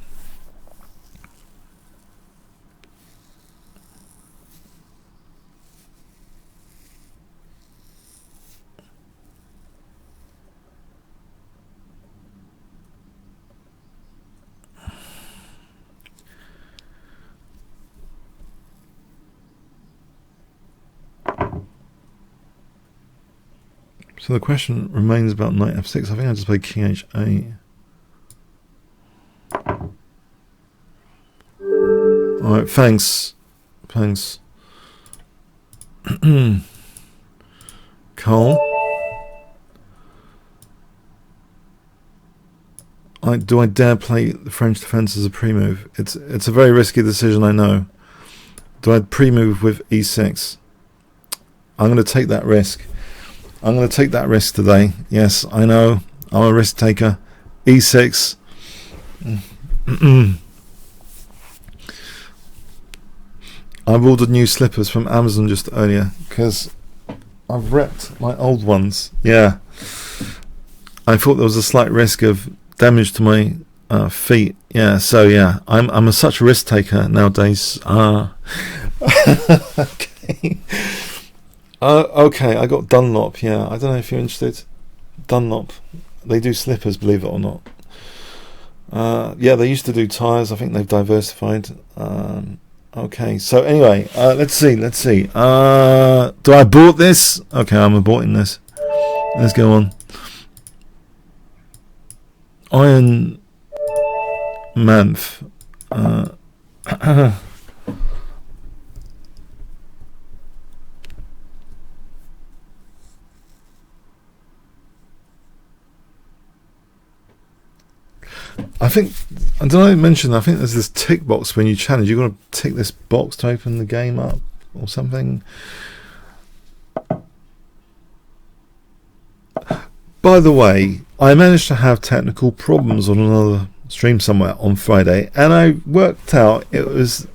So the question remains about knight f6. I think I just played king h8. Alright, thanks. Cole. Do I dare play the French defence as a pre-move? It's a very risky decision, I know. Do I pre-move with e6? I'm going to take that risk. I'm going to take that risk today. Yes, I know. I'm a risk taker. e6. I've ordered new slippers from Amazon just earlier because I've wrecked my old ones. Yeah. I thought there was a slight risk of damage to my feet. Yeah, so yeah, I'm such a risk taker nowadays. Okay. Okay, I got Dunlop. Yeah, I don't know if you're interested. Dunlop, they do slippers, believe it or not. Yeah, they used to do tires. I think they've diversified. Okay, so anyway, let's see. Do I bought this? Okay, I'm aborting this. Let's go on. Iron Manth. I think, I don't know, mention, I think there's this tick box when you challenge. You've got to tick this box to open the game up or something. By the way, I managed to have technical problems on another stream somewhere on Friday, and I worked out it was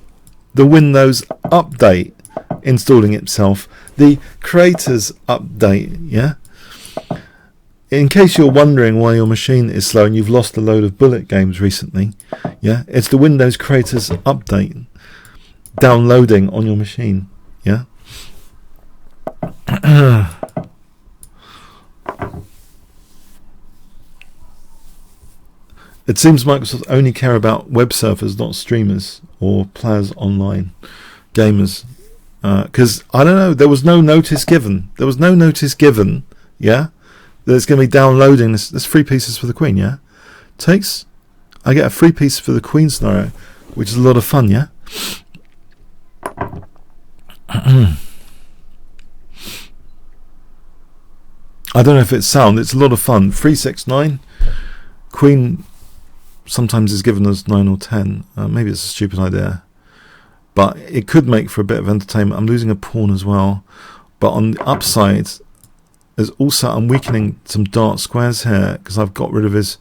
the Windows update installing itself, the creators update, yeah? In case you're wondering why your machine is slow and you've lost a load of bullet games recently, yeah, it's the Windows creators update downloading on your machine, yeah? It seems Microsoft only care about web surfers, not streamers or players online, gamers. Because, I don't know, there was no notice given. Yeah? That it's going to be downloading this 3 pieces for the Queen, yeah? I get a 3 piece for the Queen scenario, which is a lot of fun, yeah? I don't know if it's sound, it's a lot of fun. 3, 6, 9. Queen sometimes is given as 9 or 10. Maybe it's a stupid idea, but it could make for a bit of entertainment. I'm losing a pawn as well, but on the upside, there's also, I'm weakening some dark squares here because I've got rid of his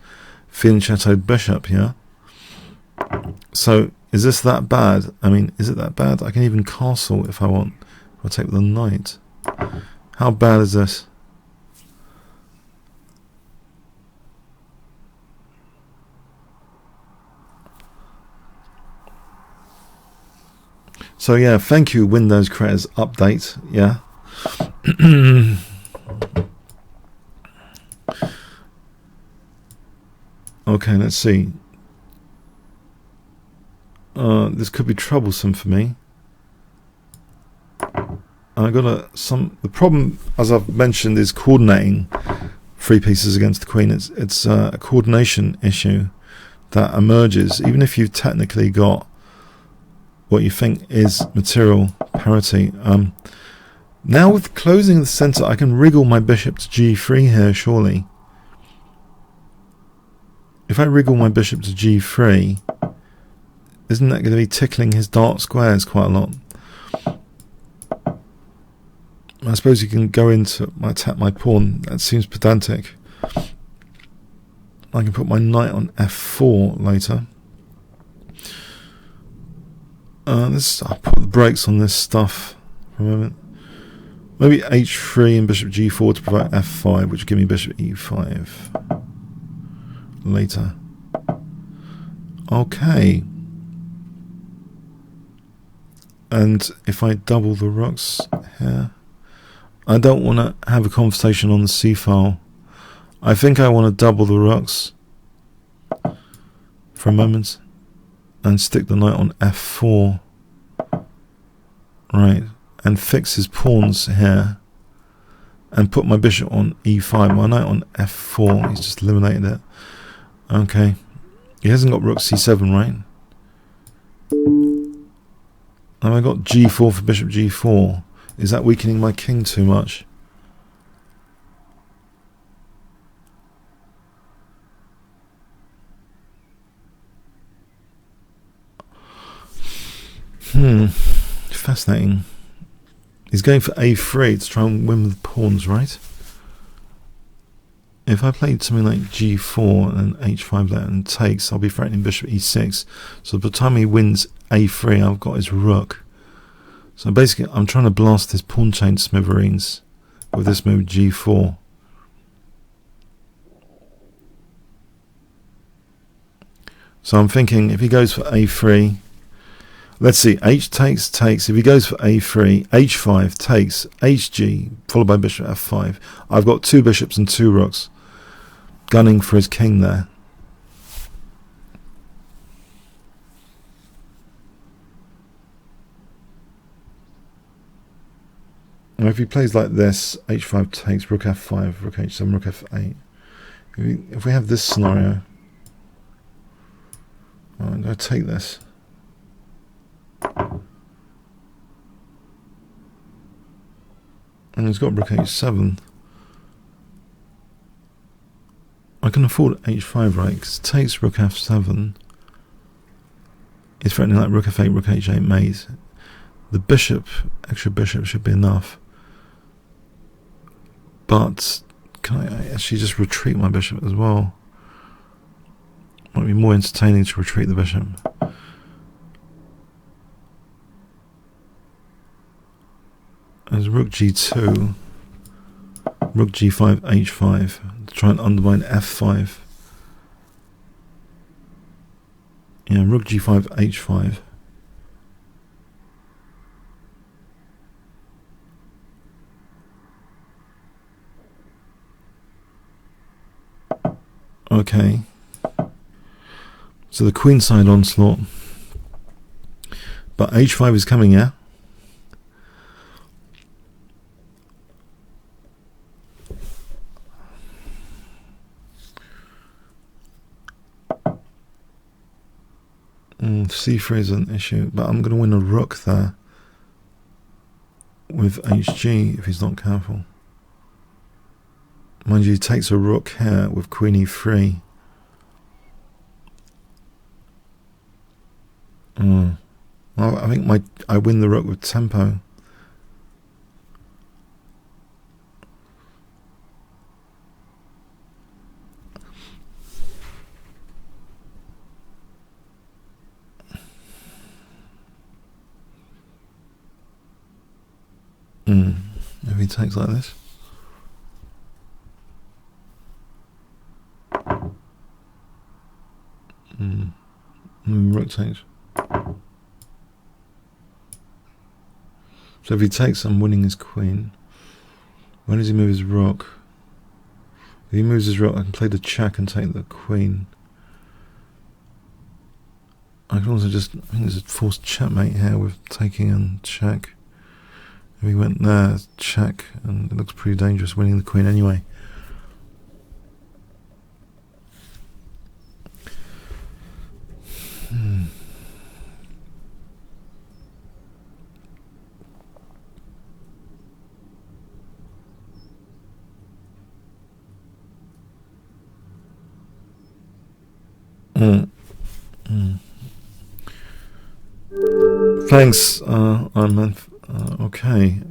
fianchettoed bishop here. So is this that bad? I mean, is it that bad? I can even castle if I want. I'll take the knight. How bad is this? So yeah, thank you Windows Creators Update, yeah. Okay, let's see. This could be troublesome for me. The problem, as I've mentioned, is coordinating 3 pieces against the Queen. It's a coordination issue that emerges, even if you've technically got what you think is material parity. Now with closing the center, I can wriggle my bishop to g3 here, surely. If I wriggle my bishop to g3, isn't that going to be tickling his dark squares quite a lot? I suppose you can go into attack my pawn. That seems pedantic. I can put my knight on f4 later. I'll put the brakes on this stuff for a moment. Maybe h3 and bishop g4 to provide f5, which will give me bishop e5 later. Okay. And if I double the rooks here, I don't want to have a conversation on the c file. I think I want to double the rooks for a moment and stick the knight on f4, right, and fix his pawns here and put my bishop on e5, my knight on f4. He's just eliminated it. Okay, he hasn't got rook c7, right? Now I got g4 for bishop g4. Is that weakening my king too much? Fascinating. He's going for a3 to try and win with pawns, right? If I played something like g4 and h5 there and takes, I'll be threatening bishop e6. So by the time he wins a3, I've got his rook. So basically, I'm trying to blast his pawn chain to smithereens with this move g4. So I'm thinking if he goes for a3, let's see, h takes, takes. If he goes for a3, h5 takes, hg, followed by bishop f5. I've got 2 bishops and 2 rooks gunning for his king there. And if he plays like this, h5 takes, rook f5, rook h7, rook f8. If we have this scenario, I'm going to take this. And he's got rook h7. I can afford h5, right? Because it takes rook f7. He's threatening like rook f8, rook h8 mate. The bishop, extra bishop should be enough. But can I actually just retreat my bishop as well? Might be more entertaining to retreat the bishop. There's rook g2, rook g5, h5 to try and undermine f5. Yeah, rook g5, h5. Okay. So the queenside onslaught. But h5 is coming, yeah? c3 is an issue, but I'm going to win a rook there with hg if he's not careful. Mind you, he takes a rook here with queen e3. Well, I think I win the rook with tempo. If he takes like this. Rook takes. So if he takes, I'm winning his queen. When does he move his rook? If he moves his rook, I can play the check and take the queen. I can also just, I think there's a forced checkmate here with taking and check. If he went there, check, and it looks pretty dangerous winning the queen anyway. Thanks, Iron Man. Okay.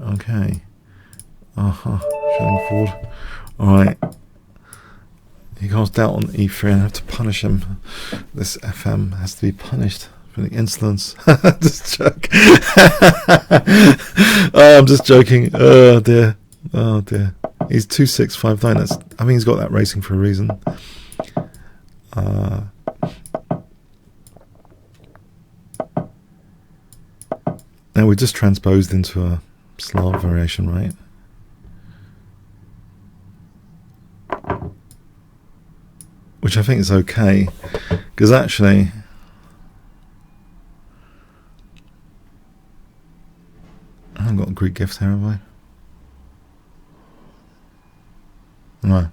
Showing forward. Alright. He cast doubt on e3 and I have to punish him. This FM has to be punished for the insolence. Just joke. I'm just joking. Oh dear. He's 2659. That's, I mean, he's got that racing for a reason. Now we just transposed into a Slav variation, right? Which I think is okay, because actually I haven't got a Greek gift here, have I? No.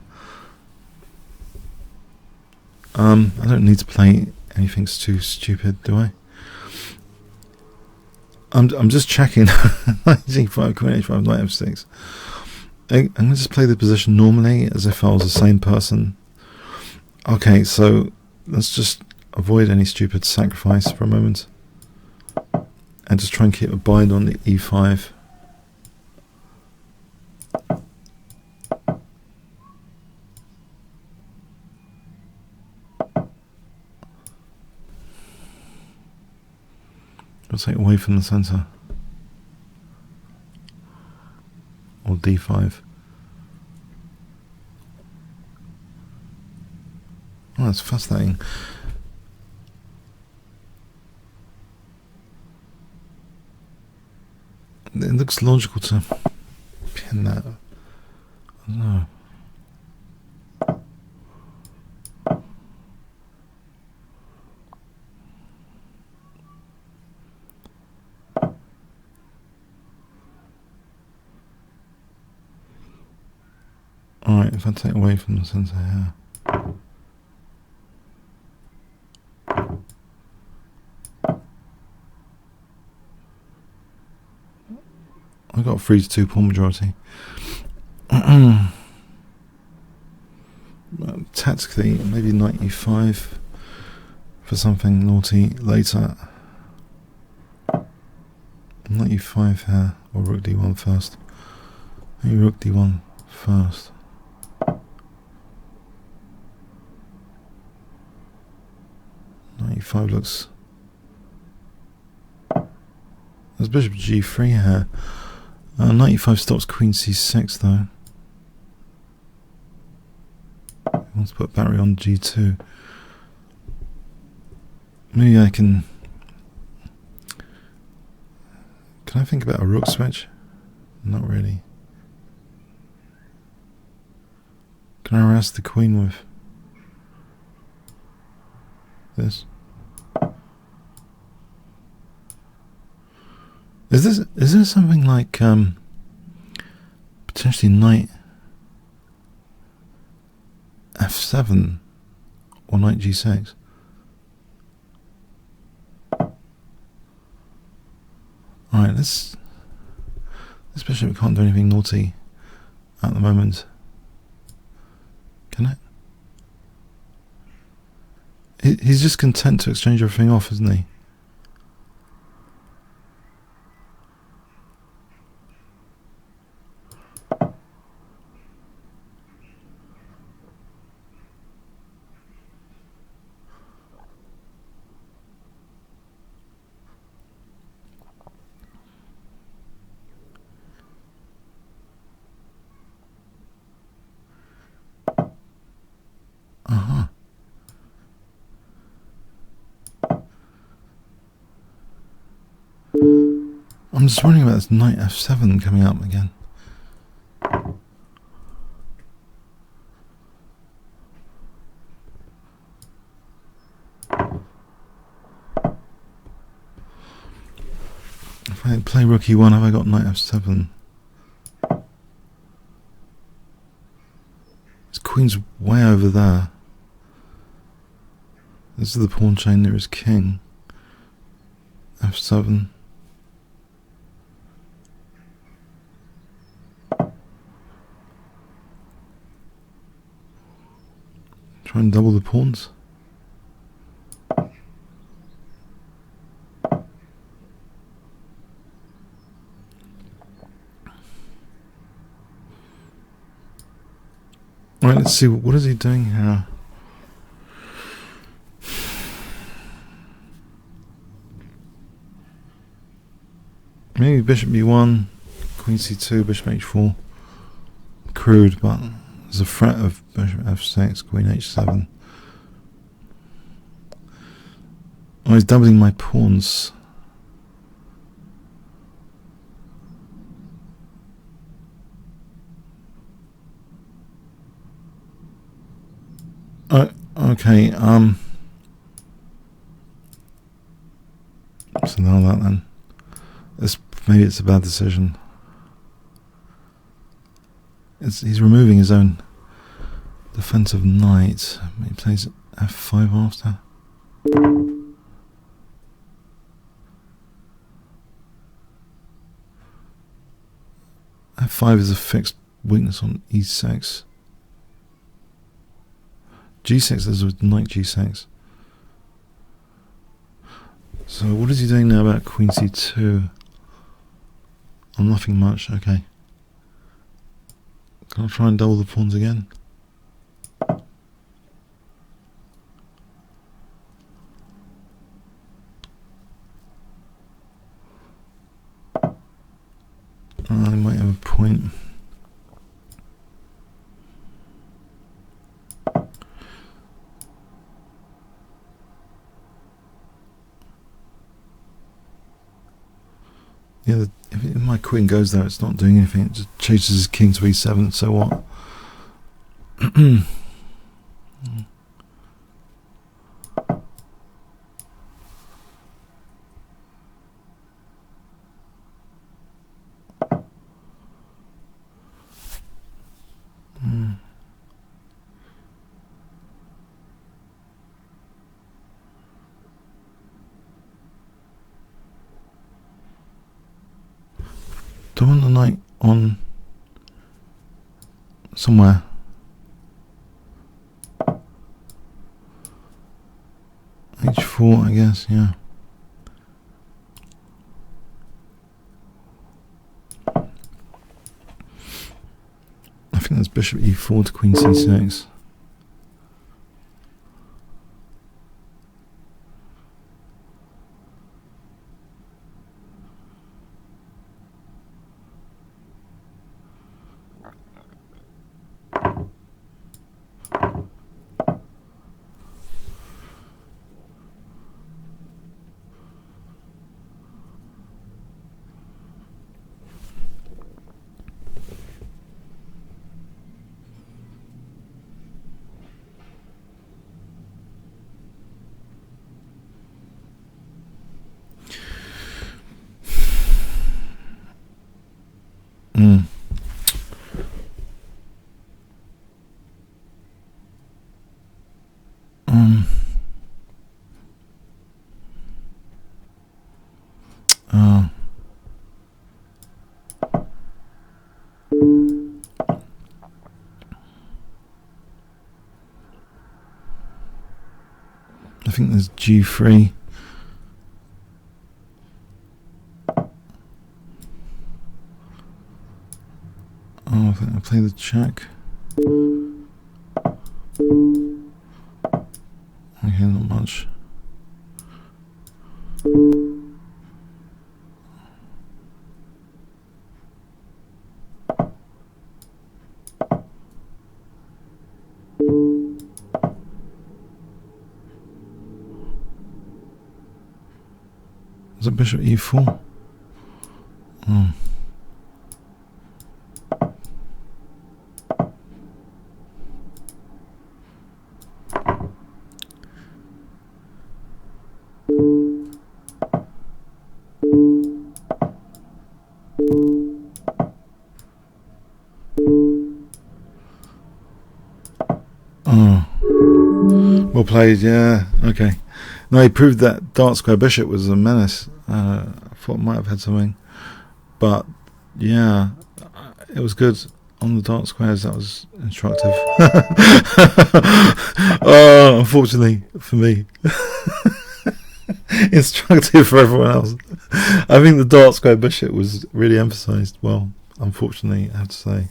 I don't need to play anything too stupid, do I? I'm just checking. Knight g5, queen h5, knight f6. I'm going to just play the position normally, as if I was the same person. Okay, so let's just avoid any stupid sacrifice for a moment, and just try and keep a bind on the e5. I'll take away from the centre. Or d5. Oh, that's fascinating. It looks logical to pin that. I don't know. Alright, if I take away from the centre here. I got a 3-2 pawn majority. Tactically, maybe knight e5 for something naughty later. Knight e5 here, or rook d1 first. Maybe rook d1 first. Knight e5 looks... There's bishop g3 here. Knight e5 stops queen c6 though. I want to put battery on g2. Maybe I can... Can I think about a rook switch? Not really. Can I harass the queen with this? Is there something like potentially knight f7 or knight g6? Alright, this bishop can't do anything naughty at the moment. Can it? He's just content to exchange everything off, isn't he? I'm just wondering about this knight f7 coming up again. If I play rook e1, have I got knight f7? His queen's way over there. This is the pawn chain, there is king. f7. Try and double the pawns. Alright, let's see, what is he doing here? Maybe bishop b1, queen c2, bishop h4. Crude, but there's a threat of bishop f6, queen h7. Oh, he's doubling my pawns. Okay, so now that then. Maybe it's a bad decision. He's removing his own defensive knight. He plays f5 after. f5 is a fixed weakness on e6. g6 is with knight g6. So what is he doing now about queen c2? Oh, nothing much. Okay. Can I try and double the pawns again? I might have a point. Yeah, if my queen goes there, it's not doing anything. It just chases his king to e7. So what? Do I want the knight on somewhere? h4, I guess, yeah. I think there's bishop e4 to queen c6. I think there's g3. Oh, I think I'll play the check. Okay, not much. Is it bishop e4? Oh. Well played, yeah, okay. No, he proved that dark square bishop was a menace. I thought it might have had something. But, yeah, it was good on the dark squares. That was instructive. Oh, unfortunately for me. Instructive for everyone else. I think the dark square bishop was really emphasised. Well, unfortunately, I have to say.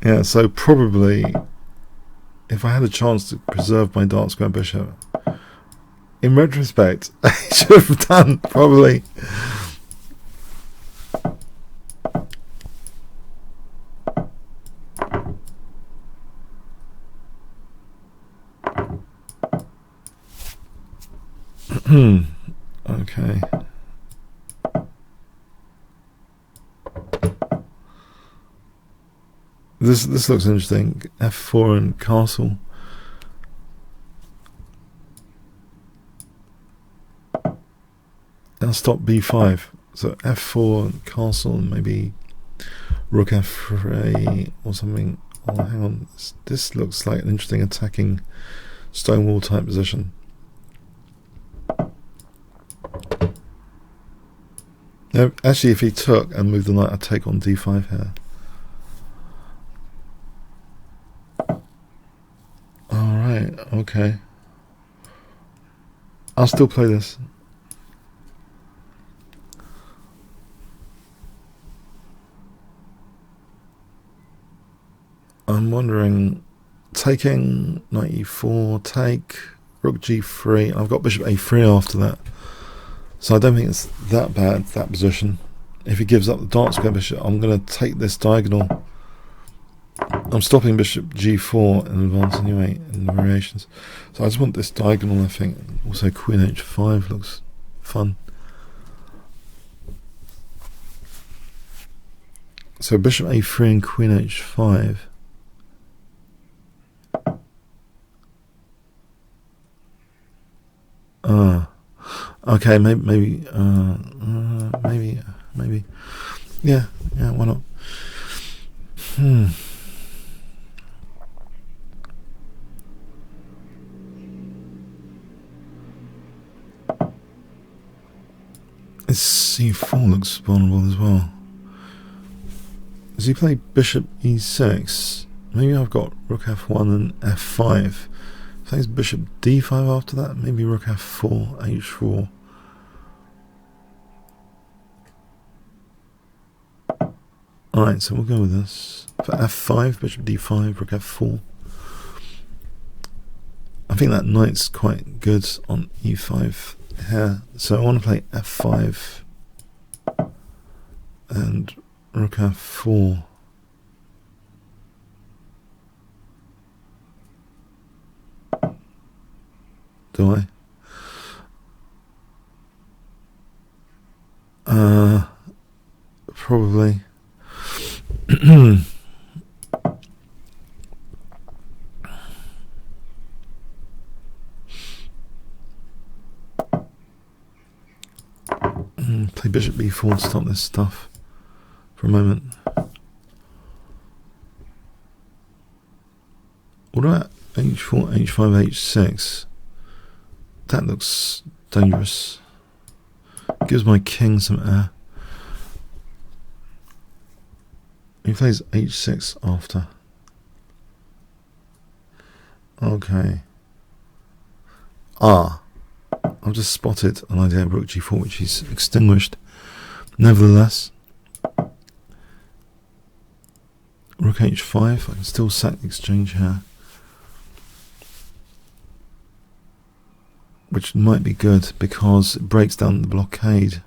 Yeah, so probably if I had a chance to preserve my dark square bishop, in retrospect, I should have done probably. Okay. This looks interesting. F4 and castle. I'll stop b5. So F4 and castle, and maybe rook f3 or something. Oh, hang on. This looks like an interesting attacking stonewall type position. Now, actually, if he took and moved the knight, I'd take on d5 here. Alright, okay. I'll still play this. I'm wondering, taking knight e4, take rook g3. I've got bishop a3 after that, so I don't think it's that bad, that position. If he gives up the dark square bishop, I'm going to take this diagonal. I'm stopping bishop g4 in advance anyway, in the variations. So I just want this diagonal, I think. Also queen h5 looks fun. So bishop a3 and queen h5. Okay, maybe, yeah, why not? This c4 looks vulnerable as well. Does he play bishop e6? Maybe I've got rook f1 and f5. Plays bishop d5 after that. Maybe rook f4, h4. Alright, so we'll go with this. For f5, bishop d5, rook f4. I think that knight's quite good on e5 here. So I want to play f5 and rook f4. Do I? Probably. Play bishop b4 to stop this stuff for a moment. What about h4, h5, h6? That looks dangerous. Gives my king some air. He plays h6 after. Okay. I've just spotted an idea of rook g4 which he's extinguished. Nevertheless, rook h5, I can still sack the exchange here, which might be good because it breaks down the blockade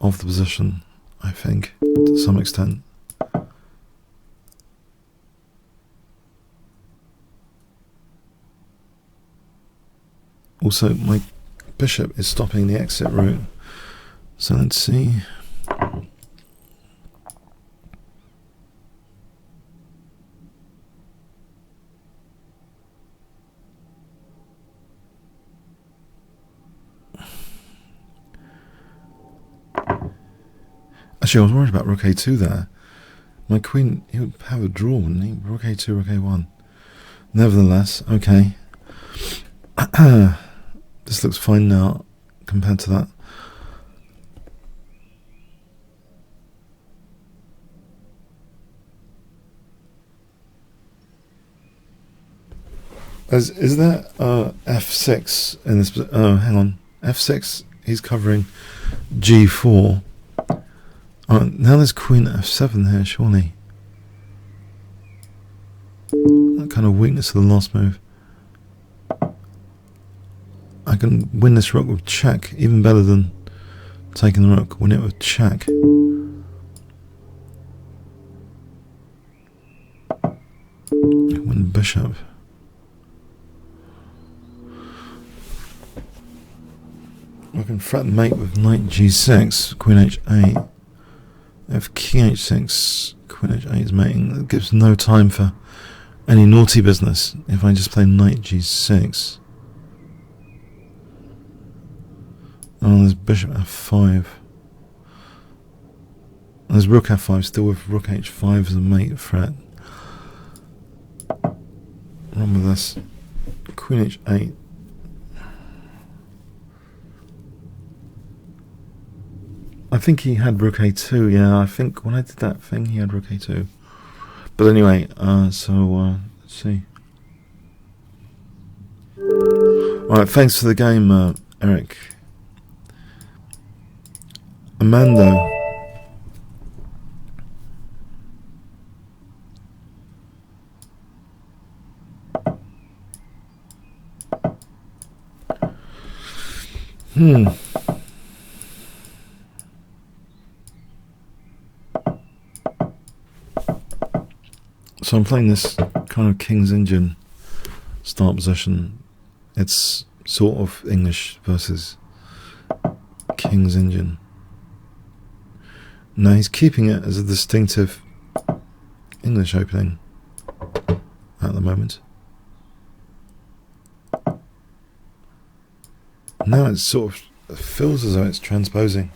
of the position, I think, to some extent. Also, my bishop is stopping the exit route. So let's see. Actually, I was worried about rook a2 there. My queen, he would have a draw, wouldn't he? Rook a2, rook a1. Nevertheless, okay. This looks fine now compared to that. Is there f6 in this? Oh, hang on. f6, he's covering g4. Now there's queen f7 here, surely. That kind of weakness of the last move. I can win this rook with check, even better than taking the rook. Win it with check. Win bishop. I can threaten mate with knight g6, queen h8. If king h6, queen h8 is mating, that gives no time for any naughty business if I just play knight g6. Oh, there's bishop f5. There's rook f5 still with rook h5 as a mate threat. Run with this. Queen h8. I think he had rook a2. Yeah, I think when I did that thing, he had rook a2. But anyway, let's see. Alright, thanks for the game, Eric. Amando. So I'm playing this kind of King's Indian start position. It's sort of English versus King's Indian. Now he's keeping it as a distinctive English opening at the moment. Now it sort of feels as though it's transposing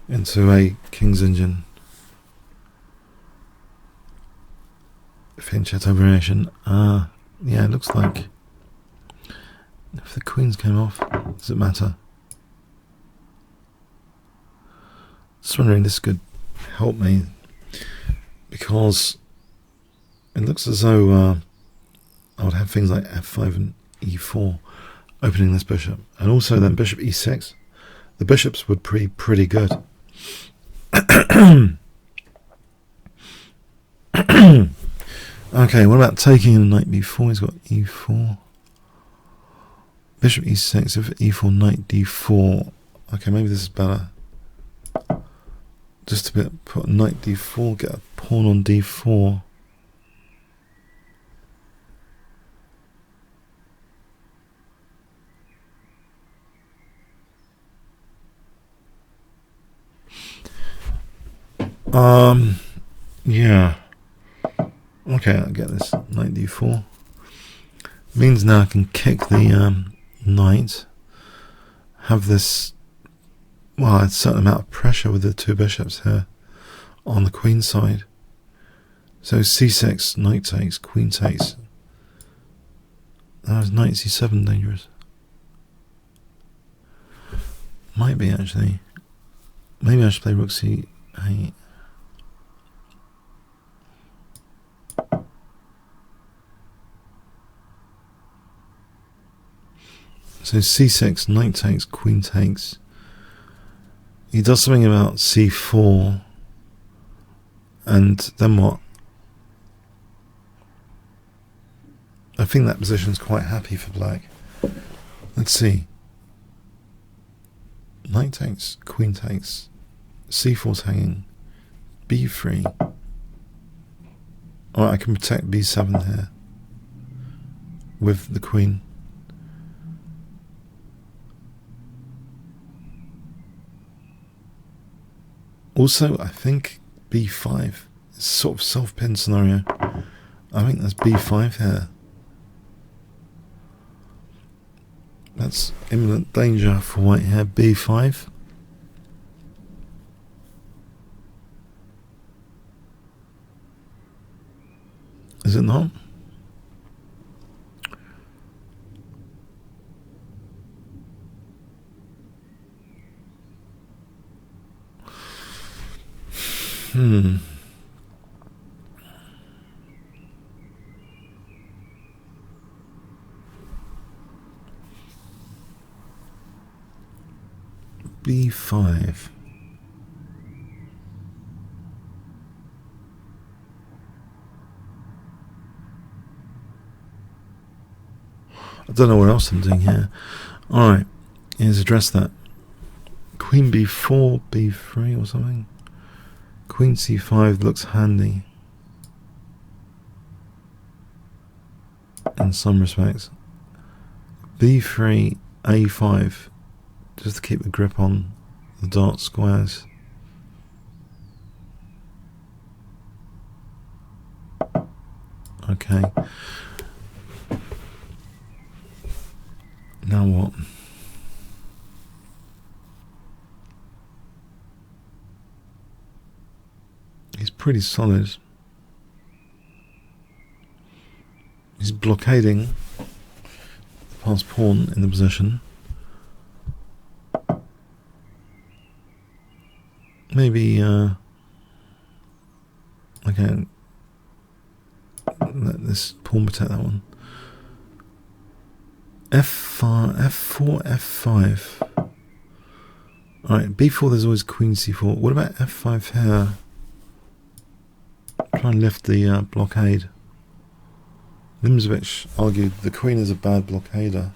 into a King's Indian fianchetto variation. Yeah, it looks like if the queens came off, does it matter? Just wondering this could help me, because it looks as though I would have things like f5 and e4 opening this bishop, and also then bishop e6. The bishops would be pretty good. Okay, what about taking the knight b4? He's got e4. Bishop e6, if e4, knight d4. Okay, maybe this is better. Just to put knight d4, get a pawn on d4. Yeah. Okay, I'll get this knight d4. Means now I can kick the knight. Have this, well, a certain amount of pressure with the two bishops here on the queen side. So c6, knight takes, queen takes. That was knight c7 dangerous. Might be actually. Maybe I should play rook c8. So c6, knight takes, queen takes. He does something about c4. And then what? I think that position's quite happy for black. Let's see. Knight takes, queen takes, c4's hanging, b3. Alright, I can protect b7 here with the queen. Also, I think b5 is sort of self-pin scenario. I think that's b5 here. That's imminent danger for white here. b5. Is it not? b5. I don't know what else I'm doing here. Alright, here's address that. Queen b4, b3 or something. Queen c5 looks handy in some respects. b3, a5, just to keep a grip on the dark squares. Okay. Now what? He's pretty solid. He's blockading the passed pawn in the position. maybe okay, let this pawn protect that one. F5, F4, F5. Alright, B4 there's always Queen C4. What about F5 here? Try and lift the blockade. Limsevich argued the Queen is a bad blockader.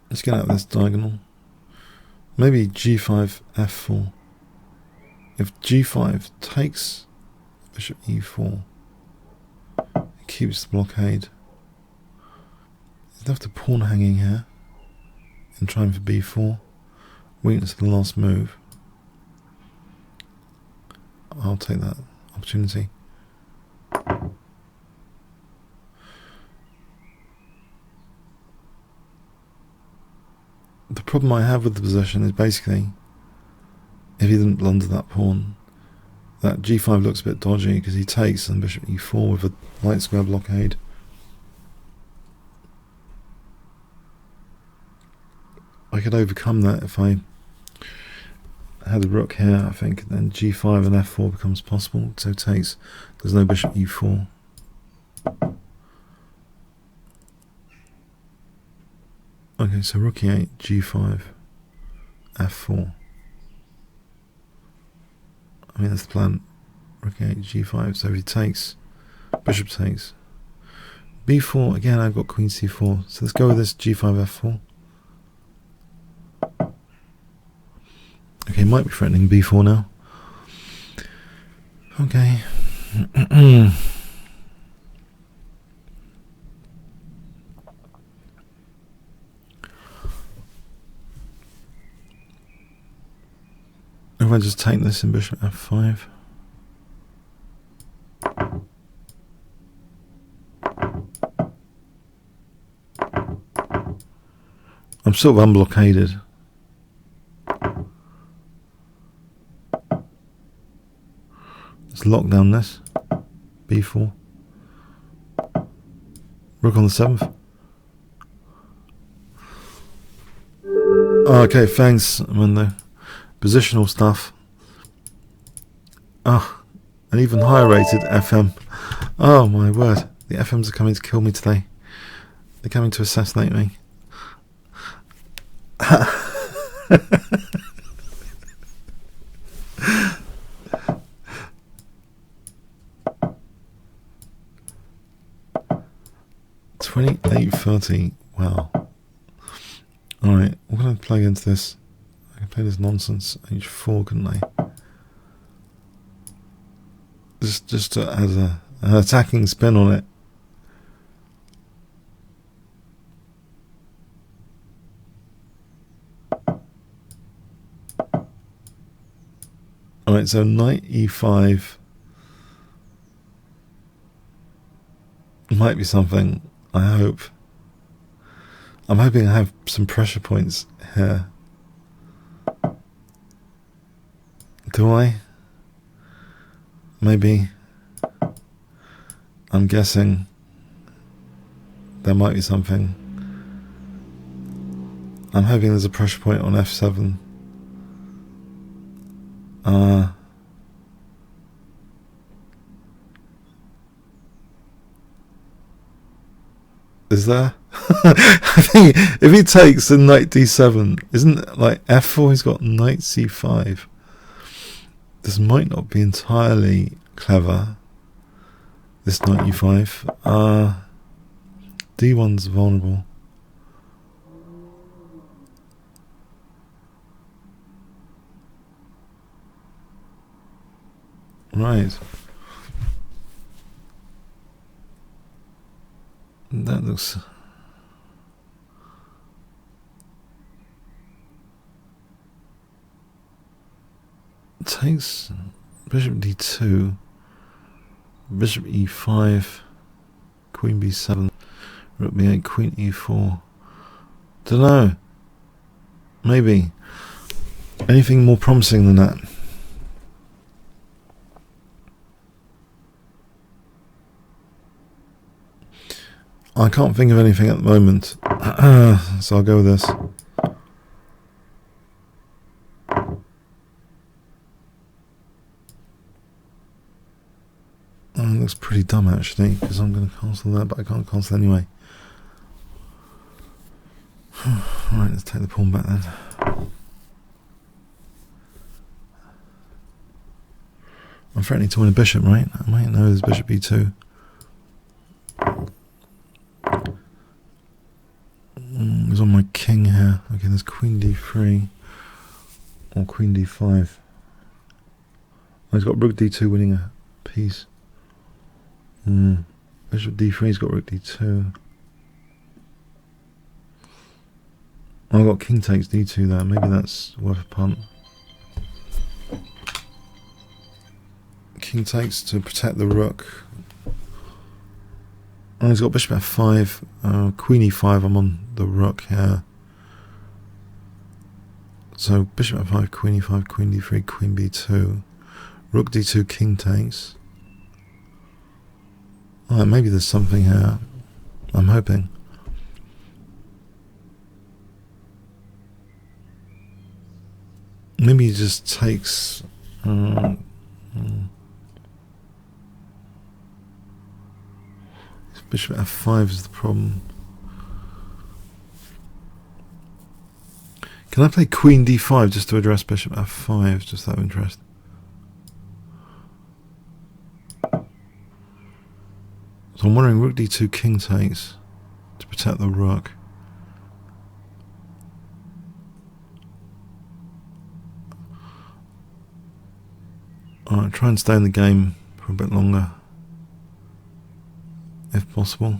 Let's get out of this diagonal. Maybe G5, F4. If G5 takes Bishop E4, it keeps the blockade. He's left a pawn hanging here and trying for B4. Weakness of the last move. I'll take that opportunity. The problem I have with the position is basically, if he didn't blunder that pawn, that G5 looks a bit dodgy because he takes and Bishop E4 with a light square blockade. I could overcome that if I had a rook here, I think, then G5 and F4 becomes possible. So takes, there's no Bishop E4. Okay, so rook E8, G5, F4. I mean, that's the plan. Rook E8, G5. So if he takes, Bishop takes. B4, again, I've got Queen C4. So let's go with this G5, F4. Okay, might be threatening B4 now. Okay. If I just take this in Bishop F5. I'm sort of unblockaded. Let's lock down this. B4. Rook on the 7th. Okay, thanks, Amanda. Positional stuff. Ah, an even higher rated FM. Oh my word. The FMs are coming to kill me today. They're coming to assassinate me. $28.30. Wow. Alright, we're going to play against this. I can play this nonsense. H4, couldn't I? Just to add an attacking spin on it. Alright, so knight E5 might be something, I hope. I'm hoping I have some pressure points here. Do I? Maybe. I'm guessing there might be something. I'm hoping there's a pressure point on F7. Is there? I think if he takes the knight D7, isn't it like F4? He's got knight C5. This might not be entirely clever. This knight E5. D1's vulnerable. Right. That looks... Takes Bishop D2, Bishop E5, Queen B7, Rook B8, Queen E4. Dunno. Maybe. Anything more promising than that? I can't think of anything at the moment, so I'll go with this. It looks pretty dumb actually, because I'm going to cancel that, but I can't cancel anyway. Alright, let's take the pawn back then. I'm threatening to win a bishop, right? I might know there's bishop b2. He's on my king here. Okay, there's queen d3 or queen d5. Oh, he's got rook d2 winning a piece. Bishop d3, he's got rook d2. Oh, I've got king takes d2 there. Maybe that's worth a punt. King takes to protect the rook. Oh, he's got bishop f5, queen e5. I'm on the rook here. So bishop f5, queen e5, queen d3, queen b2, rook d2, king takes. Oh, maybe there's something here. I'm hoping. Maybe he just takes. Bishop f5 is the problem. Can I play queen d5 just to address bishop f5, just out of interest? So I'm wondering, rook d2, king takes to protect the rook. Alright, try and stay in the game for a bit longer, if possible.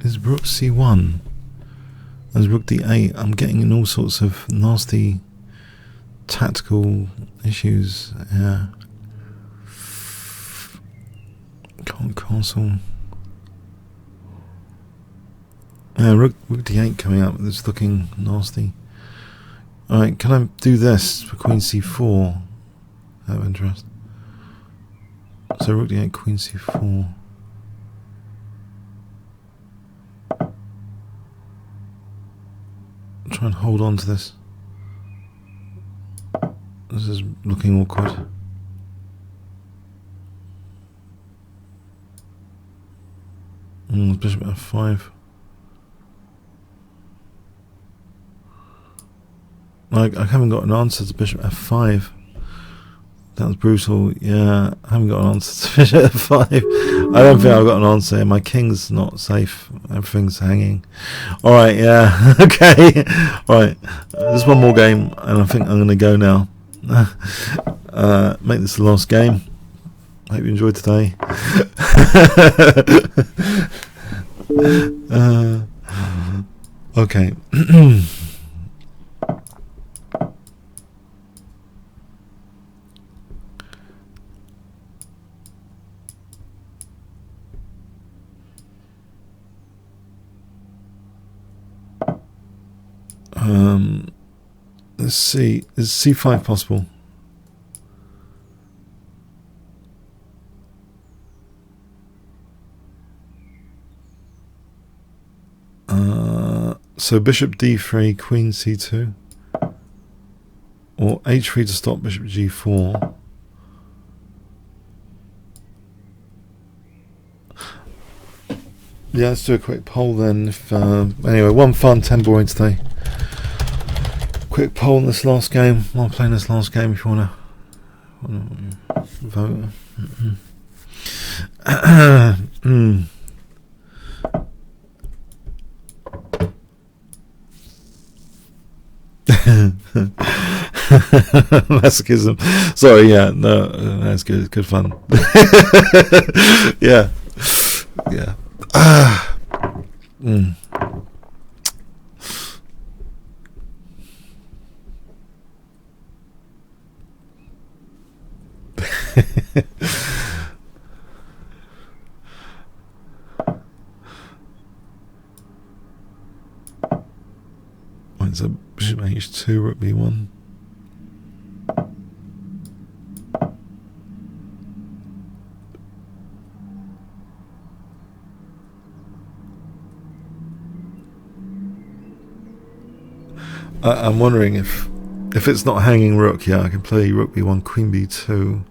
Is rook c1? There's rook d8. I'm getting in all sorts of nasty tactical issues here. Can't castle. Yeah, rook d8 coming up. It's looking nasty. Alright, can I do this for queen c4? Out of interest. So rook d8, queen c4. Try and hold on to this. This is looking awkward. Bishop f5. I haven't got an answer to bishop f5. That was brutal. Yeah, I haven't got an answer to bishop f5. I don't think I've got an answer. My king's not safe. Everything's hanging. Alright, yeah. Okay. Alright. Just one more game, and I think I'm going to go now. Make this the last game. Hope you enjoyed today. Okay. Let's see. Is c5 possible? So bishop d3, queen c2, or h3 to stop bishop g4. Yeah, let's do a quick poll then. If anyway, 1 fun, 10 boring today. Quick poll in this last game. While playing this last game, if you wanna vote. Masochism. Sorry, yeah, no, that's good. Good fun. Yeah, yeah. so bishop h2, rook b1. I'm wondering if it's not hanging rook, yeah, I can play rook b1, queen b2.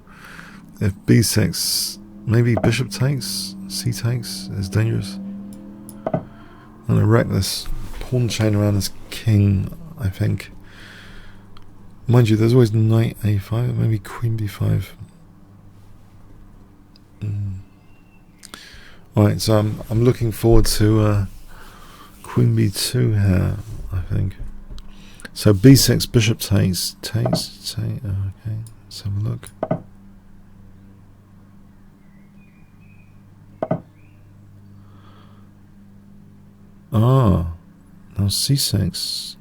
If b6, maybe bishop takes, c takes is dangerous. I'm going to wreck this pawn chain around this king, I think. Mind you, there's always knight a5, maybe queen b5. Alright, so I'm looking forward to queen b2 here, I think. So b6, bishop takes, take. Okay, let's have a look. Ah, now c6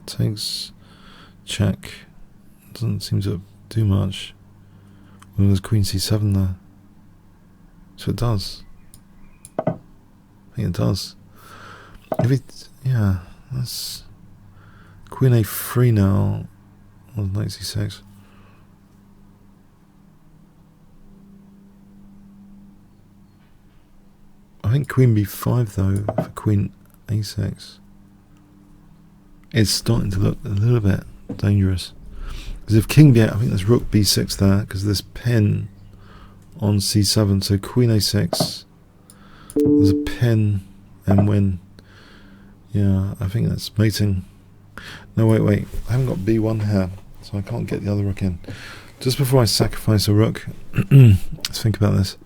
takes, check. Doesn't seem to do much. Well, there's queen c7 there. So it does. I think it does. If it, yeah, that's queen a3 now. Well, knight c6. I think queen b5 though for queen a6. It's starting to look a little bit dangerous. Because if king b8, I think there's rook b6 there because there's pin on c7. So queen a6. There's a pin and win. Yeah, I think that's mating. No, wait. I haven't got b1 here, so I can't get the other rook in. Just before I sacrifice a rook, let's think about this.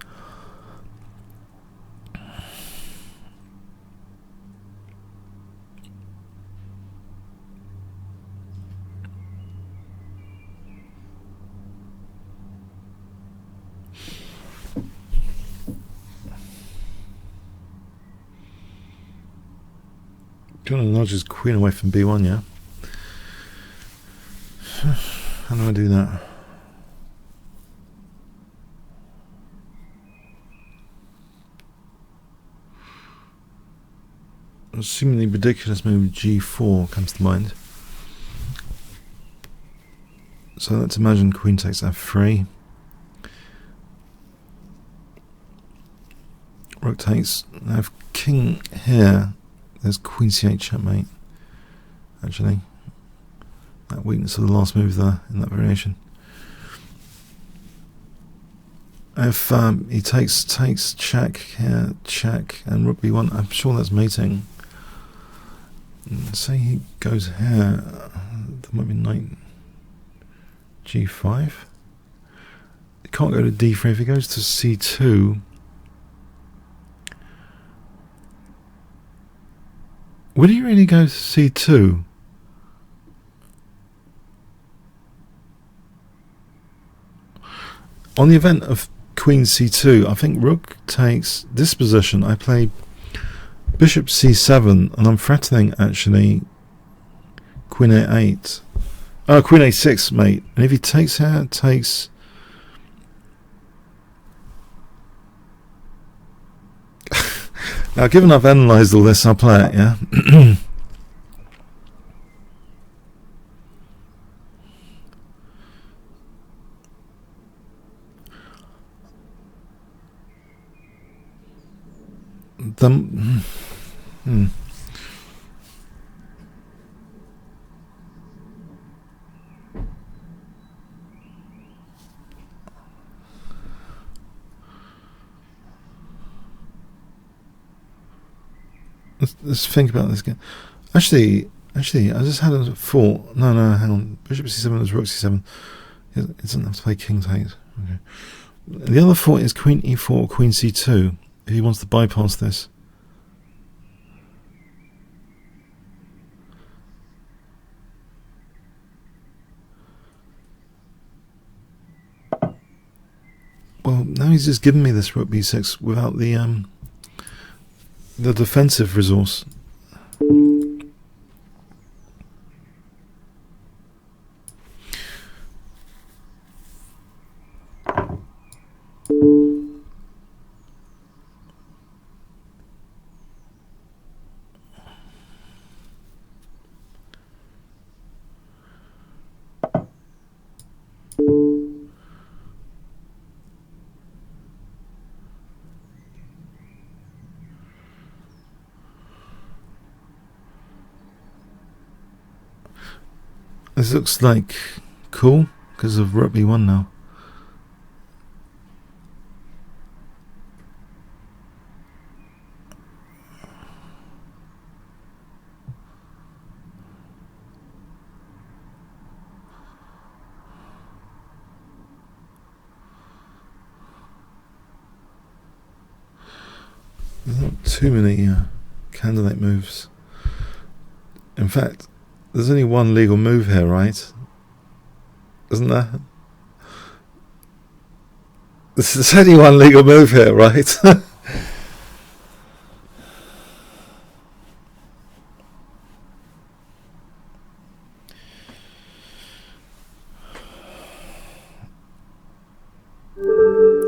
Gonna nudge his queen away from b1, yeah? How do I do that? A seemingly ridiculous move g4 comes to mind. So let's imagine queen takes f3. Rook takes. Now if king here, there's queen c8 checkmate. Actually, that weakness of the last move there in that variation. If he takes check here, check, and rook b1, I'm sure that's mating. Say he goes here, there might be knight g5. He can't go to d3. If he goes to c2, would he really go to c2? On the event of queen c2, I think rook takes this position. I play bishop c7, and I'm threatening actually queen a8. Oh, queen a6, mate. And if he takes here, takes. Now, given I've analysed all this, I'll play it, yeah? Let's think about this again. Actually, I just had a thought. No, hang on. Bishop c7 is rook c7. It doesn't have to play king takes. Okay. The other thought is queen e4 or queen c2 if he wants to bypass this. Well, now he's just given me this rook b6 without the defensive resource. This looks like cool because of Rook B1 now. There's not too many candidate moves. In fact, there's only one legal move here, right? Isn't there? There's only one legal move here, right?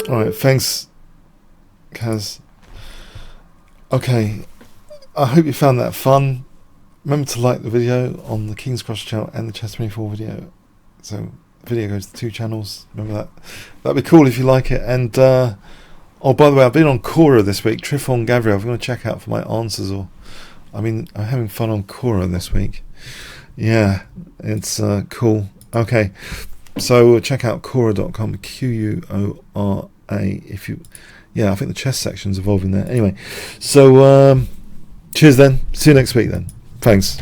Alright, thanks, Kaz. Okay, I hope you found that fun. Remember to like the video on the Kingscrusher channel and the Chess24 video. So the video goes to 2 channels. Remember that. That'd be cool if you like it. And oh, by the way, I've been on Quora this week. Trifon Gabriel, I'm going to check out for my answers. I'm having fun on Quora this week. Yeah, it's cool. Okay, so check out Quora.com. Quora. If you, yeah, I think the chess section's evolving there. Anyway, so cheers then. See you next week then. Thanks.